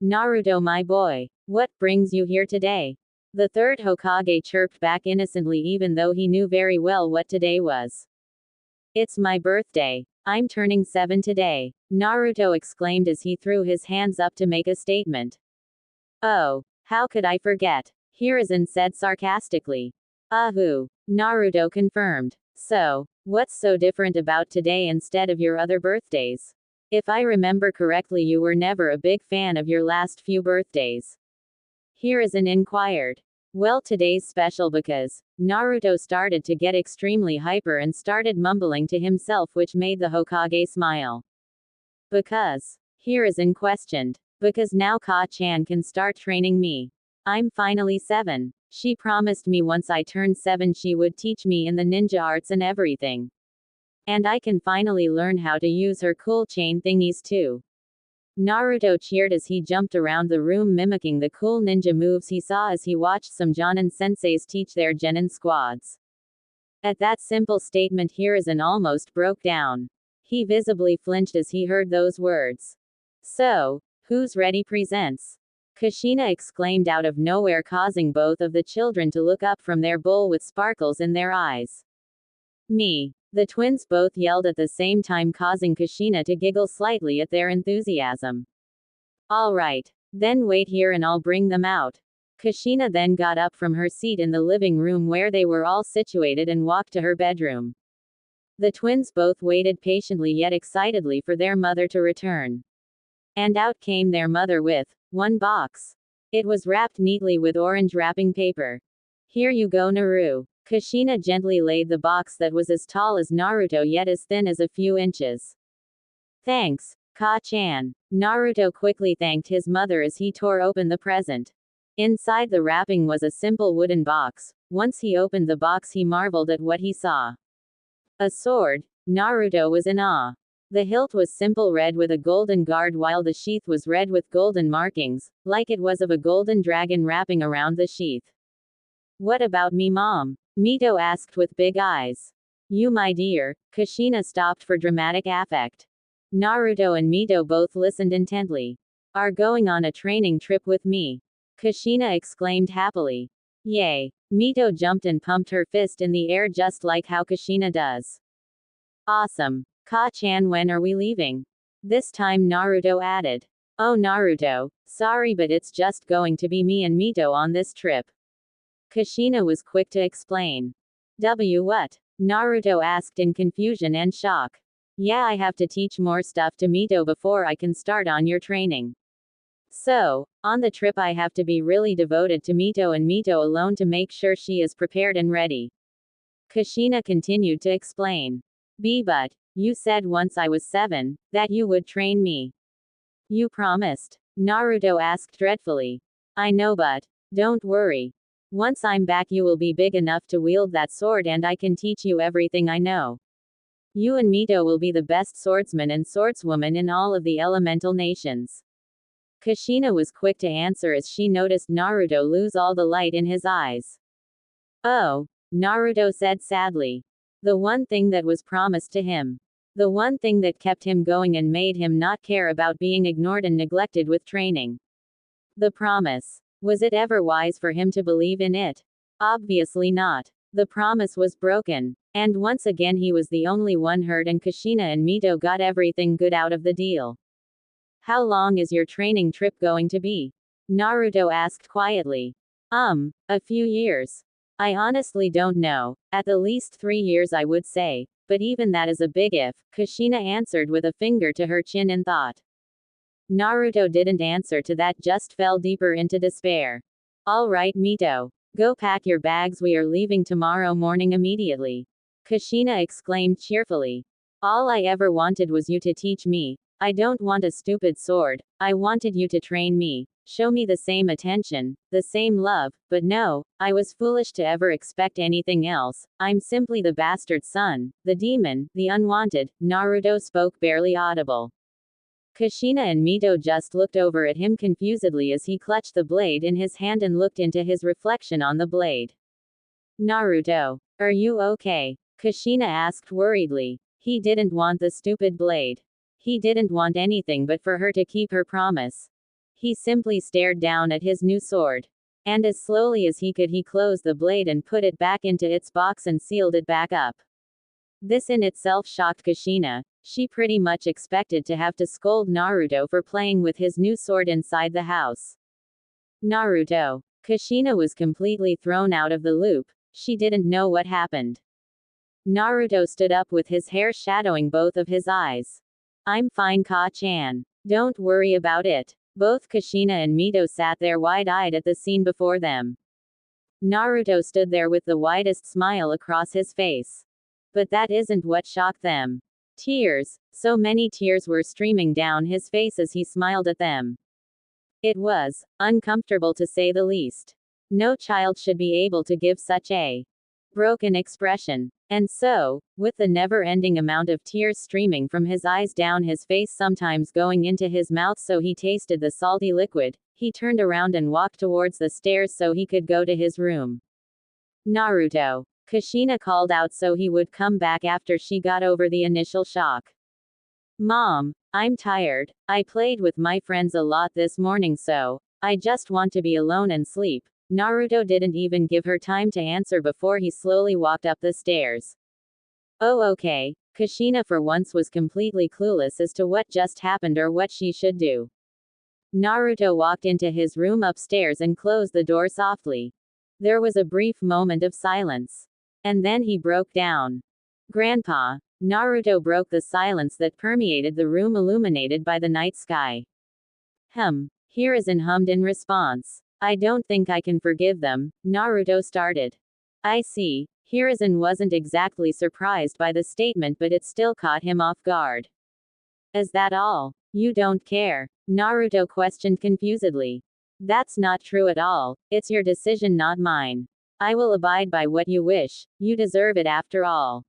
Naruto, my boy. What brings you here today? The third Hokage chirped back innocently, even though he knew very well what today was. It's my birthday. I'm turning 7 today, Naruto exclaimed as he threw his hands up to make a statement. Oh, how could I forget? Hiruzen said sarcastically. Naruto confirmed. So, what's so different about today instead of your other birthdays? If I remember correctly, you were never a big fan of your last few birthdays. Hiruzen inquired. Well, today's special because Naruto started to get extremely hyper and started mumbling to himself, which made the Hokage smile. Because? Hiruzen questioned. Because now Ka-chan can start training me. I'm finally 7. She promised me once I turned 7 she would teach me in the ninja arts and everything. And I can finally learn how to use her cool chain thingies too. Naruto cheered as he jumped around the room mimicking the cool ninja moves he saw as he watched some Jonin senseis teach their genin squads. At that simple statement, Hiruzen almost broke down. He visibly flinched as he heard those words. So, who's ready presents? Kushina exclaimed out of nowhere, causing both of the children to look up from their bowl with sparkles in their eyes. Me. The twins both yelled at the same time, causing Kushina to giggle slightly at their enthusiasm. All right. Then wait here and I'll bring them out. Kushina then got up from her seat in the living room where they were all situated and walked to her bedroom. The twins both waited patiently yet excitedly for their mother to return. And out came their mother with one box. It was wrapped neatly with orange wrapping paper. Here you go, Naru. Kushina gently laid the box that was as tall as Naruto yet as thin as a few inches. Thanks, Ka-chan. Naruto quickly thanked his mother as he tore open the present. Inside the wrapping was a simple wooden box. Once he opened the box, he marveled at what he saw. A sword. Naruto was in awe. The hilt was simple red with a golden guard, while the sheath was red with golden markings, like it was of a golden dragon wrapping around the sheath. What about me, Mom? Mito asked with big eyes. You, my dear. Kushina stopped for dramatic effect. Naruto and Mito both listened intently. Are going on a training trip with me. Kushina exclaimed happily. Yay. Mito jumped and pumped her fist in the air just like how Kushina does. Awesome. Ka-chan, when are we leaving? This time Naruto added. Oh Naruto, sorry but it's just going to be me and Mito on this trip. Kushina was quick to explain. What? Naruto asked in confusion and shock. Yeah, I have to teach more stuff to Mito before I can start on your training. So, on the trip I have to be really devoted to Mito and Mito alone to make sure she is prepared and ready. Kushina continued to explain. But, you said once I was 7, that you would train me. You promised? Naruto asked dreadfully. I know, but don't worry. Once I'm back, you will be big enough to wield that sword, and I can teach you everything I know. You and Mito will be the best swordsman and swordswoman in all of the elemental nations. Kushina was quick to answer as she noticed Naruto lose all the light in his eyes. Oh, Naruto said sadly. The one thing that was promised to him. The one thing that kept him going and made him not care about being ignored and neglected with training. The promise. Was it ever wise for him to believe in it? Obviously not. The promise was broken. And once again he was the only one hurt, and Kushina and Mito got everything good out of the deal. How long is your training trip going to be? Naruto asked quietly. A few years. I honestly don't know. At the least 3 years, I would say. But even that is a big if, Kushina answered with a finger to her chin in thought. Naruto didn't answer to that, just fell deeper into despair. All right, Mito. Go pack your bags, we are leaving tomorrow morning immediately. Kushina exclaimed cheerfully. All I ever wanted was you to teach me. I don't want a stupid sword. I wanted you to train me. Show me the same attention, the same love, but no, I was foolish to ever expect anything else. I'm simply the bastard son, the demon, the unwanted. Naruto spoke barely audible. Kushina and Mito just looked over at him confusedly as he clutched the blade in his hand and looked into his reflection on the blade. Naruto, are you okay? Kushina asked worriedly. He didn't want the stupid blade. He didn't want anything but for her to keep her promise. He simply stared down at his new sword. And as slowly as he could, he closed the blade and put it back into its box and sealed it back up. This in itself shocked Kushina. She pretty much expected to have to scold Naruto for playing with his new sword inside the house. Naruto. Kushina was completely thrown out of the loop. She didn't know what happened. Naruto stood up with his hair shadowing both of his eyes. I'm fine, Ka-chan. Don't worry about it. Both Kushina and Mito sat there wide-eyed at the scene before them. Naruto stood there with the widest smile across his face. But that isn't what shocked them. Tears. So many tears were streaming down his face as he smiled at them. It was uncomfortable to say the least. No child should be able to give such a broken expression. And so, with the never-ending amount of tears streaming from his eyes down his face, sometimes going into his mouth so he tasted the salty liquid, he turned around and walked towards the stairs so he could go to his room. Naruto. Kushina called out so he would come back after she got over the initial shock. Mom, I'm tired. I played with my friends a lot this morning, so I just want to be alone and sleep. Naruto didn't even give her time to answer before he slowly walked up the stairs. Oh, okay. Kushina for once was completely clueless as to what just happened or what she should do. Naruto walked into his room upstairs and closed the door softly. There was a brief moment of silence. And then he broke down. Grandpa. Naruto broke the silence that permeated the room, illuminated by the night sky. Hiruzen hummed in response. I don't think I can forgive them, Naruto started. I see. Hiruzen wasn't exactly surprised by the statement, but it still caught him off guard. Is that all? You don't care? Naruto questioned confusedly. That's not true at all. It's your decision, not mine. I will abide by what you wish. You deserve it after all.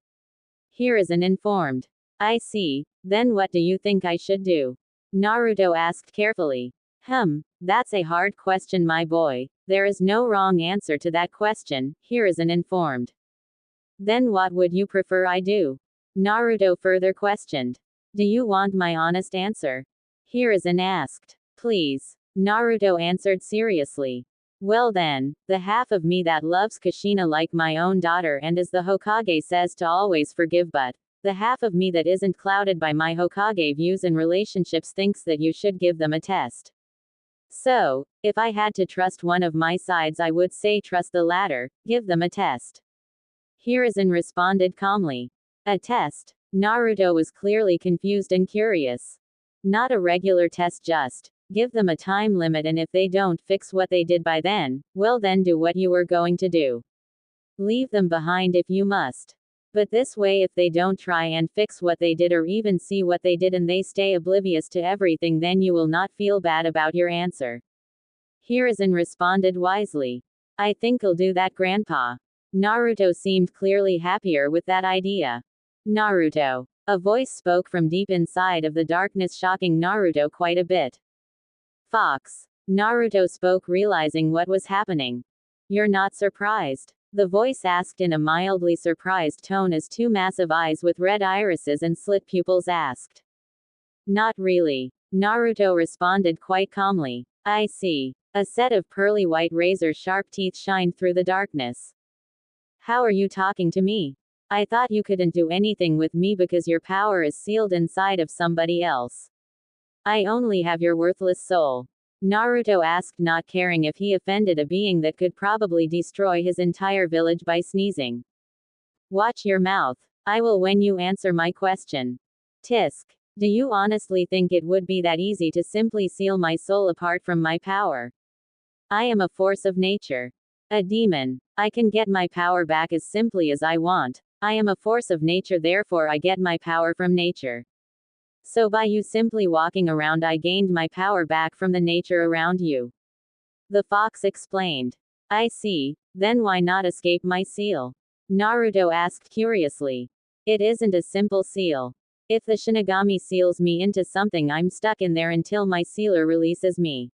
Hiruzen informed. I see. Then what do you think I should do? Naruto asked carefully. That's a hard question, my boy. There is no wrong answer to that question, Hiruzen informed. Then what would you prefer I do? Naruto further questioned. Do you want my honest answer? Hiruzen asked. Please. Naruto answered seriously. Well then, the half of me that loves Kushina like my own daughter and as the Hokage says to always forgive, but the half of me that isn't clouded by my Hokage views and relationships thinks that you should give them a test. So, if I had to trust one of my sides, I would say trust the latter, give them a test. Hiruzen responded calmly. A test? Naruto was clearly confused and curious. Not a regular test, just give them a time limit, and if they don't fix what they did by then, well then do what you were going to do. Leave them behind if you must. But this way, if they don't try and fix what they did or even see what they did and they stay oblivious to everything, then you will not feel bad about your answer. Hiruzen responded wisely. I think I'll do that, Grandpa. Naruto seemed clearly happier with that idea. Naruto. A voice spoke from deep inside of the darkness, shocking Naruto quite a bit. Fox. Naruto spoke, realizing what was happening. You're not surprised? The voice asked in a mildly surprised tone as two massive eyes with red irises and slit pupils asked. Not really. Naruto responded quite calmly. I see. A set of pearly white razor-sharp teeth shined through the darkness. How are you talking to me? I thought you couldn't do anything with me because your power is sealed inside of somebody else. I only have your worthless soul. Naruto asked, not caring if he offended a being that could probably destroy his entire village by sneezing. Watch your mouth. I will when you answer my question. Tisk. Do you honestly think it would be that easy to simply seal my soul apart from my power? I am a force of nature. A demon. I can get my power back as simply as I want. I am a force of nature, therefore I get my power from nature. So by you simply walking around, I gained my power back from the nature around you. The fox explained. I see. Then why not escape my seal? Naruto asked curiously. It isn't a simple seal. If the Shinigami seals me into something, I'm stuck in there until my sealer releases me.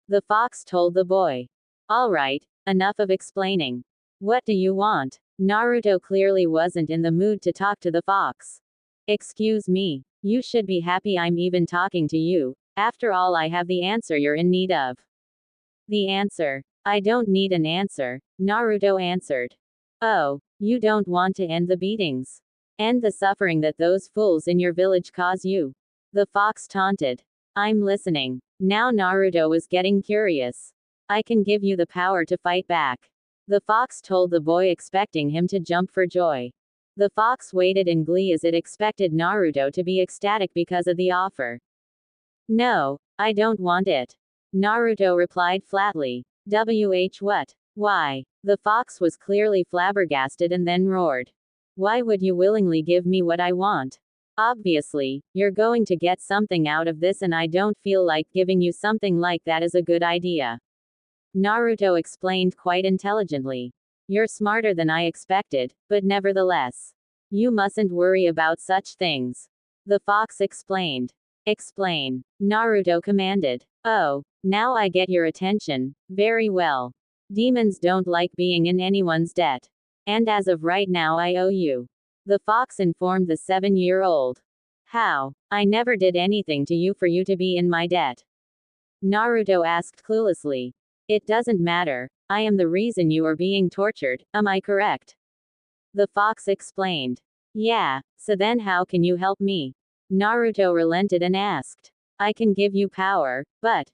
The fox told the boy. Alright, enough of explaining. What do you want? Naruto clearly wasn't in the mood to talk to the fox. Excuse me. You should be happy I'm even talking to you. After all, I have the answer you're in need of. The answer? I don't need an answer, Naruto answered. Oh, you don't want to end the beatings? End the suffering that those fools in your village cause you? The fox taunted. I'm listening. Now Naruto was getting curious. I can give you the power to fight back. The fox told the boy, expecting him to jump for joy. The fox waited in glee as it expected Naruto to be ecstatic because of the offer. No, I don't want it. Naruto replied flatly. What? Why? The fox was clearly flabbergasted and then roared. Why would you willingly give me what I want? Obviously, you're going to get something out of this, and I don't feel like giving you something like that is a good idea. Naruto explained quite intelligently. You're smarter than I expected, but nevertheless. You mustn't worry about such things. The fox explained. Explain. Naruto commanded. Oh, now I get your attention. Very well. Demons don't like being in anyone's debt. And as of right now, I owe you. The fox informed the 7-year-old. How? I never did anything to you for you to be in my debt. Naruto asked cluelessly. It doesn't matter. I am the reason you are being tortured, am I correct? The fox explained. Yeah, so then how can you help me? Naruto relented and asked. I can give you power, but,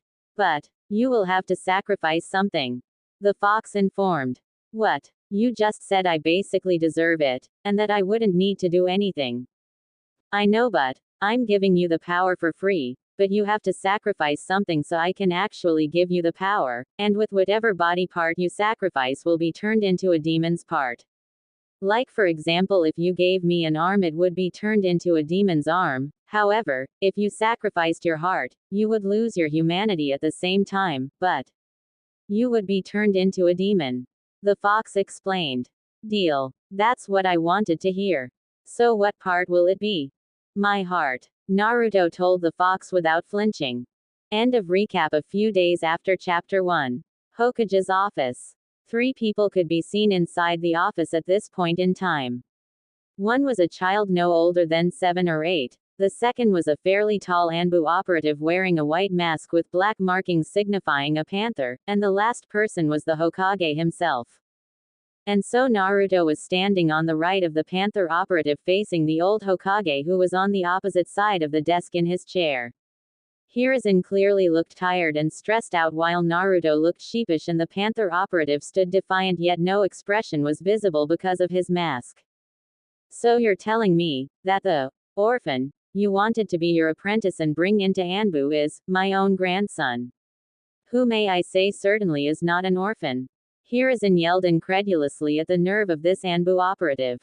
you will have to sacrifice something. The fox informed. What? You just said I basically deserve it, and that I wouldn't need to do anything. I know, but I'm giving you the power for free, but you have to sacrifice something so I can actually give you the power, and with whatever body part you sacrifice will be turned into a demon's part. Like for example, if you gave me an arm, it would be turned into a demon's arm. However, if you sacrificed your heart, you would lose your humanity at the same time, but you would be turned into a demon. The fox explained. Deal. That's what I wanted to hear. So what part will it be? My heart. Naruto told the fox without flinching. End of recap. A few days after Chapter 1. Hokage's office. 3 people could be seen inside the office at this point in time. One was a child no older than 7 or 8. The second was a fairly tall Anbu operative wearing a white mask with black markings signifying a panther, and the last person was the Hokage himself. And so Naruto was standing on the right of the panther operative facing the old Hokage, who was on the opposite side of the desk in his chair. Hiruzen clearly looked tired and stressed out while Naruto looked sheepish, and the panther operative stood defiant, yet no expression was visible because of his mask. So you're telling me that the orphan you wanted to be your apprentice and bring into Anbu is my own grandson, who, may I say, certainly is not an orphan? Hiruzen yelled incredulously at the nerve of this Anbu operative.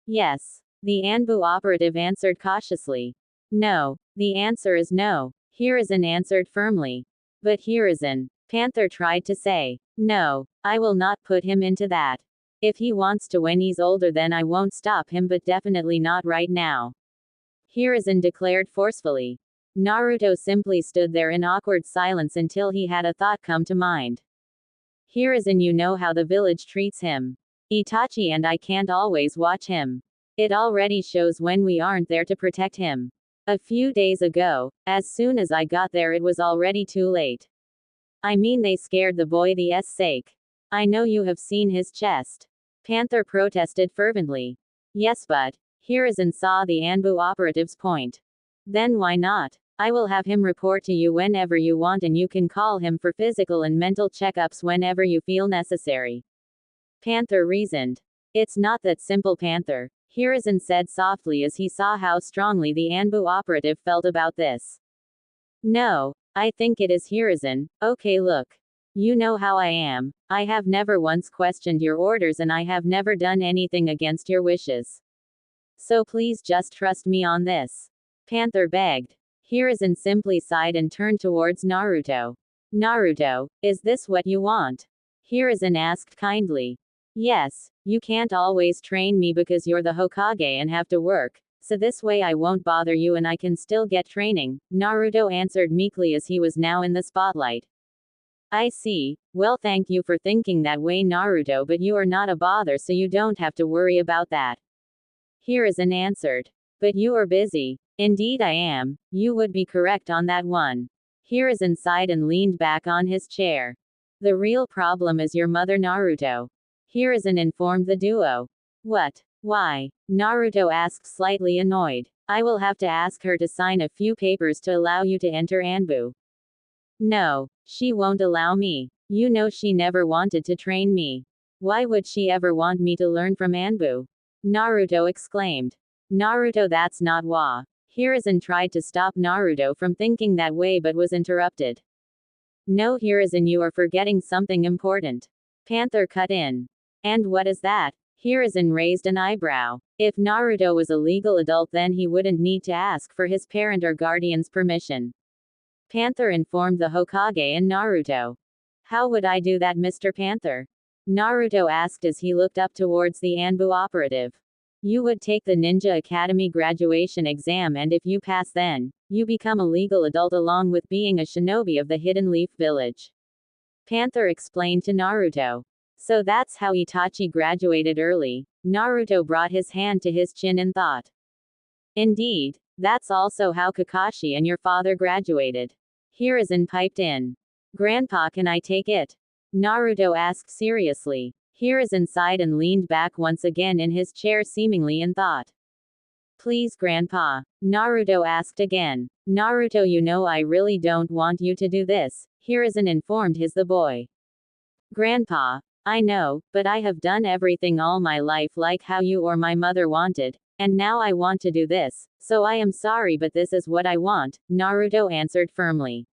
Yes. The Anbu operative answered cautiously. No. The answer is no. Hiruzen answered firmly. But Hiruzen, Panther tried to say. No, I will not put him into that. If he wants to when he's older, then I won't stop him, but definitely not right now. Hiruzen declared forcefully. Naruto simply stood there in awkward silence until he had a thought come to mind. Hiruzen, you know how the village treats him. Itachi and I can't always watch him. It already shows when we aren't there to protect him. A few days ago, as soon as I got there, it was already too late. I mean, they scared the boy the sake. I know you have seen his chest. Panther protested fervently. Yes, but Hiruzen saw the Anbu operative's point. Then why not? I will have him report to you whenever you want, and you can call him for physical and mental checkups whenever you feel necessary. Panther reasoned. It's not that simple, Panther, Hiruzen said softly as he saw how strongly the Anbu operative felt about this. No, I think it is, Hiruzen. Okay, look. You know how I am. I have never once questioned your orders, and I have never done anything against your wishes. So please just trust me on this. Panther begged. Hiruzen simply sighed and turned towards Naruto. Naruto, is this what you want? Hiruzen asked kindly. Yes, you can't always train me because you're the Hokage and have to work, so this way I won't bother you and I can still get training, Naruto answered meekly as he was now in the spotlight. I see. Well, thank you for thinking that way, Naruto, but you are not a bother, so you don't have to worry about that. Hiruzen answered. But you are busy. Indeed I am. You would be correct on that one. Hiruzen sighed and leaned back on his chair. The real problem is your mother, Naruto. Hiruzen informed the duo. What? Why? Naruto asked, slightly annoyed. I will have to ask her to sign a few papers to allow you to enter Anbu. No, she won't allow me. You know she never wanted to train me. Why would she ever want me to learn from Anbu? Naruto exclaimed. Naruto, that's not why. Hiruzen tried to stop Naruto from thinking that way but was interrupted. No, Hiruzen, you are forgetting something important. Panther cut in. And what is that? Hiruzen raised an eyebrow. If Naruto was a legal adult, then he wouldn't need to ask for his parent or guardian's permission. Panther informed the Hokage and Naruto. How would I do that, Mr. Panther? Naruto asked as he looked up towards the Anbu operative. You would take the Ninja Academy graduation exam, and if you pass, then you become a legal adult along with being a shinobi of the Hidden Leaf Village. Panther explained to Naruto. So that's how Itachi graduated early. Naruto brought his hand to his chin and thought. Indeed, that's also how Kakashi and your father graduated. Hiruzen piped in. Grandpa, can I take it? Naruto asked seriously. Hiruzen sighed and leaned back once again in his chair, seemingly in thought. Please, Grandpa. Naruto asked again. Naruto, you know I really don't want you to do this, Hiruzen informed the boy. Grandpa, I know, but I have done everything all my life like how you or my mother wanted, and now I want to do this, so I am sorry, but this is what I want, Naruto answered firmly.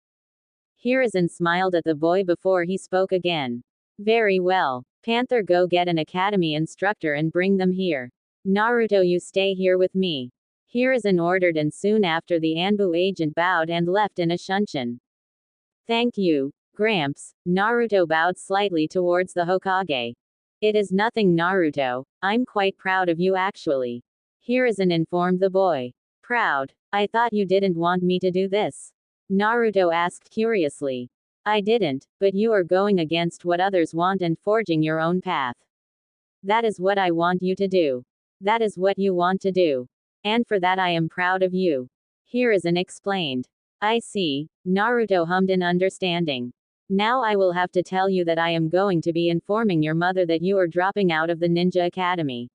Hiruzen smiled at the boy before he spoke again. Very well. Panther, go get an academy instructor and bring them here. Naruto, you stay here with me. Hiruzen ordered, and soon after the Anbu agent bowed and left in a shunshin. Thank you, Gramps. Naruto bowed slightly towards the Hokage. It is nothing, Naruto. I'm quite proud of you actually. Hiruzen informed the boy. Proud? I thought you didn't want me to do this. Naruto asked curiously. I didn't, but you are going against what others want and forging your own path. That is what I want you to do. That is what you want to do. And for that I am proud of you. Hiruzen explained. I see, Naruto hummed in understanding. Now I will have to tell you that I am going to be informing your mother that you are dropping out of the Ninja Academy.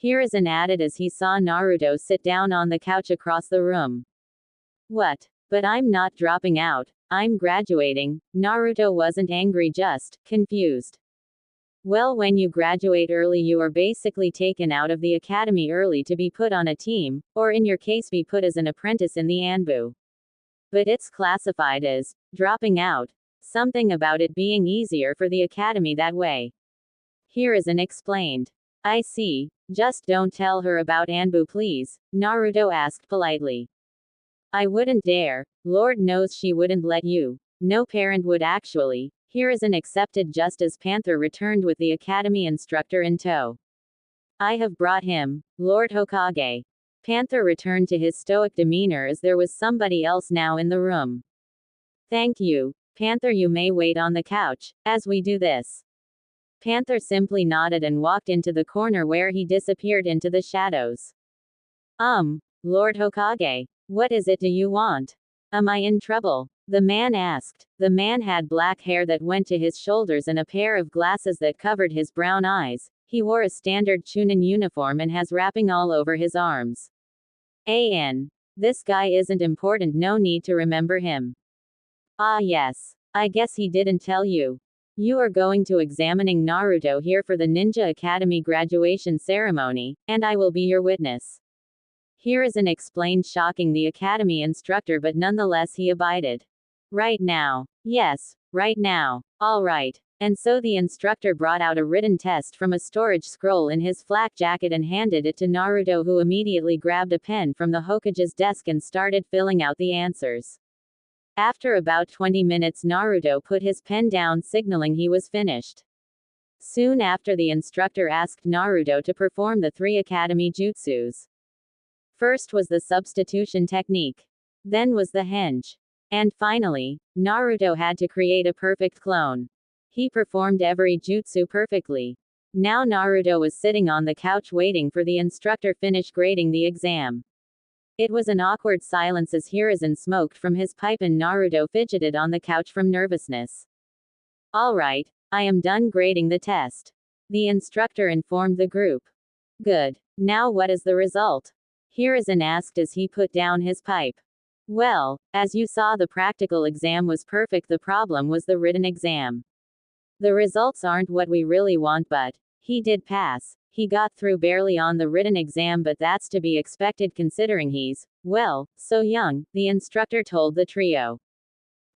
Hiruzen added as he saw Naruto sit down on the couch across the room. What? But I'm not dropping out, I'm graduating. Naruto wasn't angry, just confused. Well, when you graduate early, you are basically taken out of the academy early to be put on a team, or in your case be put as an apprentice in the Anbu. But it's classified as dropping out. Something about it being easier for the academy that way. Hiruzen explained. I see. Just don't tell her about Anbu, please, Naruto asked politely. I wouldn't dare. Lord knows she wouldn't let you. No parent would actually, Hiruzen accepted just as Panther returned with the academy instructor in tow. I have brought him, Lord Hokage. Panther returned to his stoic demeanor as there was somebody else now in the room. Thank you, Panther. You may wait on the couch, as we do this. Panther simply nodded and walked into the corner where he disappeared into the shadows. Lord Hokage, what is it do you want? Am I in trouble? The man asked. The man had black hair that went to his shoulders and a pair of glasses that covered his brown eyes. He wore a standard Chunin uniform and has wrapping all over his arms. This guy isn't important, no need to remember him. Ah yes. I guess he didn't tell you. You are going to examining Naruto here for the Ninja Academy graduation ceremony, and I will be your witness. Hiruzen explained, shocking the academy instructor, but nonetheless he abided. Right now. Yes, right now. All right. And so the instructor brought out a written test from a storage scroll in his flak jacket and handed it to Naruto, who immediately grabbed a pen from the Hokage's desk and started filling out the answers. After about 20 minutes, Naruto put his pen down, signaling he was finished. Soon after, the instructor asked Naruto to perform the 3 academy jutsus. First was the substitution technique. Then was the henge. And finally, Naruto had to create a perfect clone. He performed every jutsu perfectly. Now Naruto was sitting on the couch waiting for the instructor finish grading the exam. It was an awkward silence as Hiruzen smoked from his pipe and Naruto fidgeted on the couch from nervousness. All right, I am done grading the test. The instructor informed the group. Good. Now what is the result? Hiruzen asked as he put down his pipe. Well, as you saw, the practical exam was perfect, the problem was the written exam. The results aren't what we really want, but he did pass. He got through barely on the written exam, but that's to be expected considering he's, well, so young, the instructor told the trio.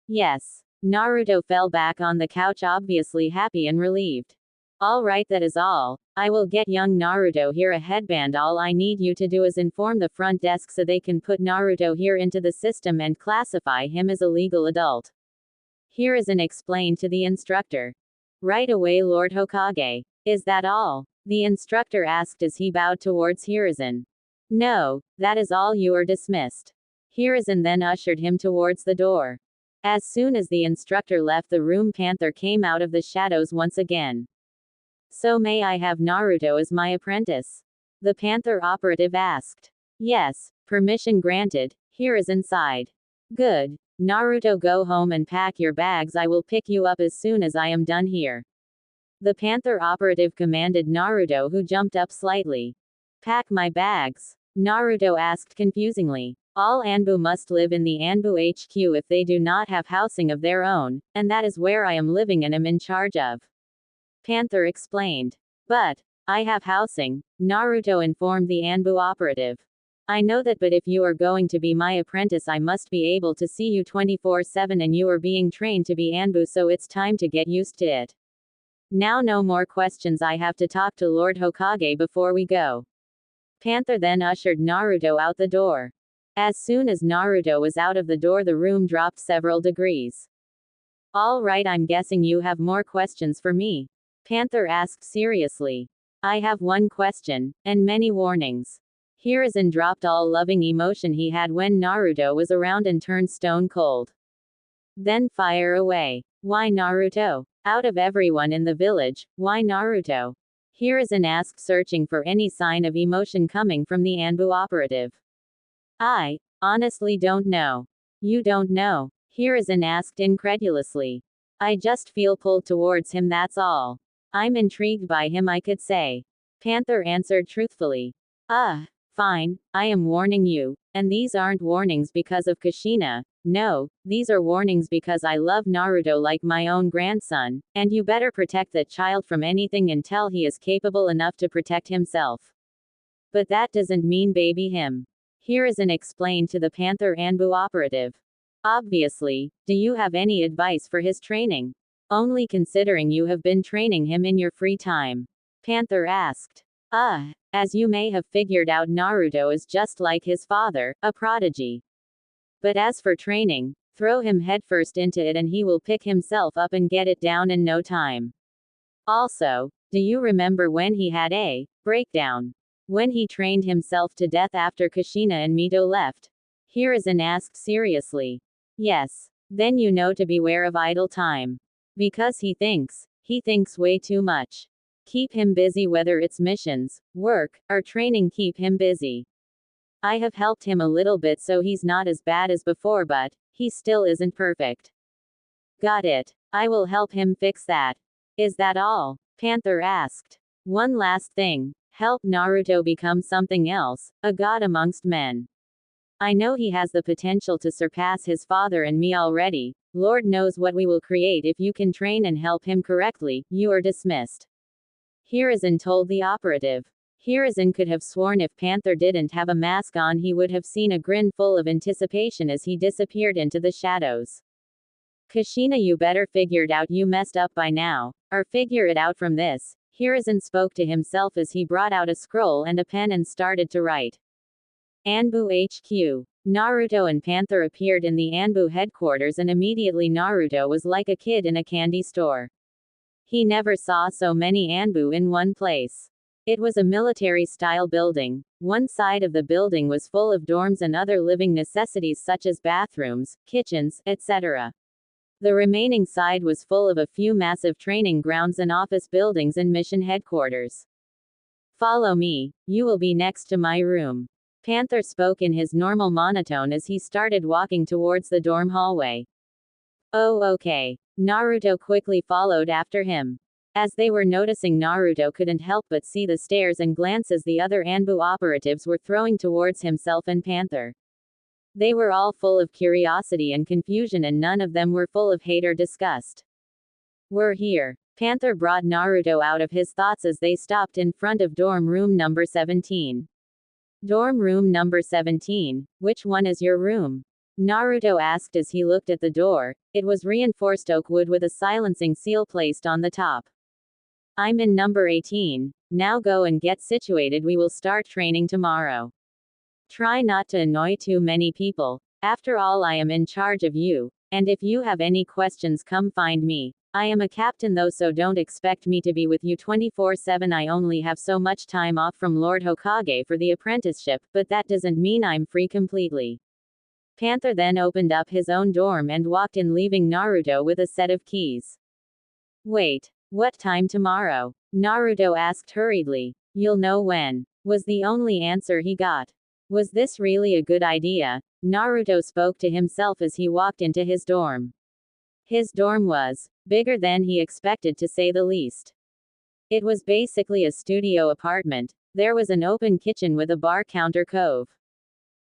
Yes. Naruto fell back on the couch, obviously happy and relieved. All right, that is all. I will get young Naruto here a headband. All I need you to do is inform the front desk so they can put Naruto here into the system and classify him as a legal adult. Hiruzen explained to the instructor. Right away, Lord Hokage. Is that all? The instructor asked as he bowed towards Hiruzen. No, that is all, you are dismissed. Hiruzen then ushered him towards the door. As soon as the instructor left the room, Panther came out of the shadows once again. So may I have Naruto as my apprentice? The Panther operative asked. Yes, permission granted, Hiruzen sighed. Good. Naruto, go home and pack your bags. I will pick you up as soon as I am done here. The Panther operative commanded Naruto, who jumped up slightly. Pack my bags? Naruto asked confusingly. All Anbu must live in the Anbu HQ if they do not have housing of their own, and that is where I am living and am in charge of. Panther explained. But I have housing, Naruto informed the Anbu operative. I know that, but if you are going to be my apprentice, I must be able to see you 24/7, and you are being trained to be Anbu, so it's time to get used to it. Now no more questions, I have to talk to Lord Hokage before we go. Panther then ushered Naruto out the door. As soon as Naruto was out of the door, the room dropped several degrees. All right, I'm guessing you have more questions for me? Panther asked seriously. I have one question, and many warnings. Hiruzen dropped all loving emotion he had when Naruto was around and turned stone cold. Then fire away. Why Naruto? Out of everyone in the village, why Naruto? Hiruzen asked, searching for any sign of emotion coming from the Anbu operative. I honestly don't know. You don't know? Hiruzen asked incredulously. I just feel pulled towards him, that's all. I'm intrigued by him, I could say. Panther answered truthfully. Fine, I am warning you, and these aren't warnings because of Kushina. No, these are warnings because I love Naruto like my own grandson, and you better protect that child from anything until he is capable enough to protect himself. But that doesn't mean baby him. Hiruzen explained to the Panther Anbu operative. Obviously, do you have any advice for his training? Only considering you have been training him in your free time. Panther asked. As you may have figured out, Naruto is just like his father, a prodigy. But as for training, Throw him headfirst into it and he will pick himself up and get it down in no time. Also, do you remember when he had a breakdown? When he trained himself to death after Kushina and Mito left? Hiruzen asked seriously. Yes. Then you know to beware of idle time. Because he thinks way too much. Keep him busy, whether it's missions, work, or training, keep him busy. I have helped him a little bit so he's not as bad as before, but he still isn't perfect. Got it. I will help him fix that. Is that all? Panther asked. One last thing. Help Naruto become something else, a god amongst men. I know he has the potential to surpass his father and me already. Lord knows what we will create if you can train and help him correctly. You are dismissed. Hiruzen told the operative. Hiruzen could have sworn if Panther didn't have a mask on he would have seen a grin full of anticipation as he disappeared into the shadows. Kushina, you better figured out you messed up by now, or figure it out from this. Hiruzen spoke to himself as he brought out a scroll and a pen and started to write. Anbu HQ. Naruto and Panther appeared in the Anbu headquarters and immediately Naruto was like a kid in a candy store. He never saw so many Anbu in one place. It was a military-style building. One side of the building was full of dorms and other living necessities such as bathrooms, kitchens, etc. The remaining side was full of a few massive training grounds and office buildings and mission headquarters. Follow me, you will be next to my room. Panther spoke in his normal monotone as he started walking towards the dorm hallway. Oh, okay. Naruto quickly followed after him. As they were noticing, Naruto couldn't help but see the stares and glances the other Anbu operatives were throwing towards himself and Panther. They were all full of curiosity and confusion and none of them were full of hate or disgust. We're here. Panther brought Naruto out of his thoughts as they stopped in front of dorm room number 17. Dorm room number 17, which one is your room? Naruto asked as he looked at the door. It was reinforced oak wood with a silencing seal placed on the top. I'm in number 18. Now go and get situated, we will start training tomorrow. Try not to annoy too many people. After all, I am in charge of you, and if you have any questions, come find me. I am a captain though, so don't expect me to be with you 24/7. I only have so much time off from Lord Hokage for the apprenticeship, but that doesn't mean I'm free completely. Panther then opened up his own dorm and walked in, leaving Naruto with a set of keys. Wait, what time tomorrow? Naruto asked hurriedly. You'll know when, was the only answer he got. Was this really a good idea? Naruto spoke to himself as he walked into his dorm. His dorm was bigger than he expected, to say the least. It was basically a studio apartment. There was an open kitchen with a bar counter cove.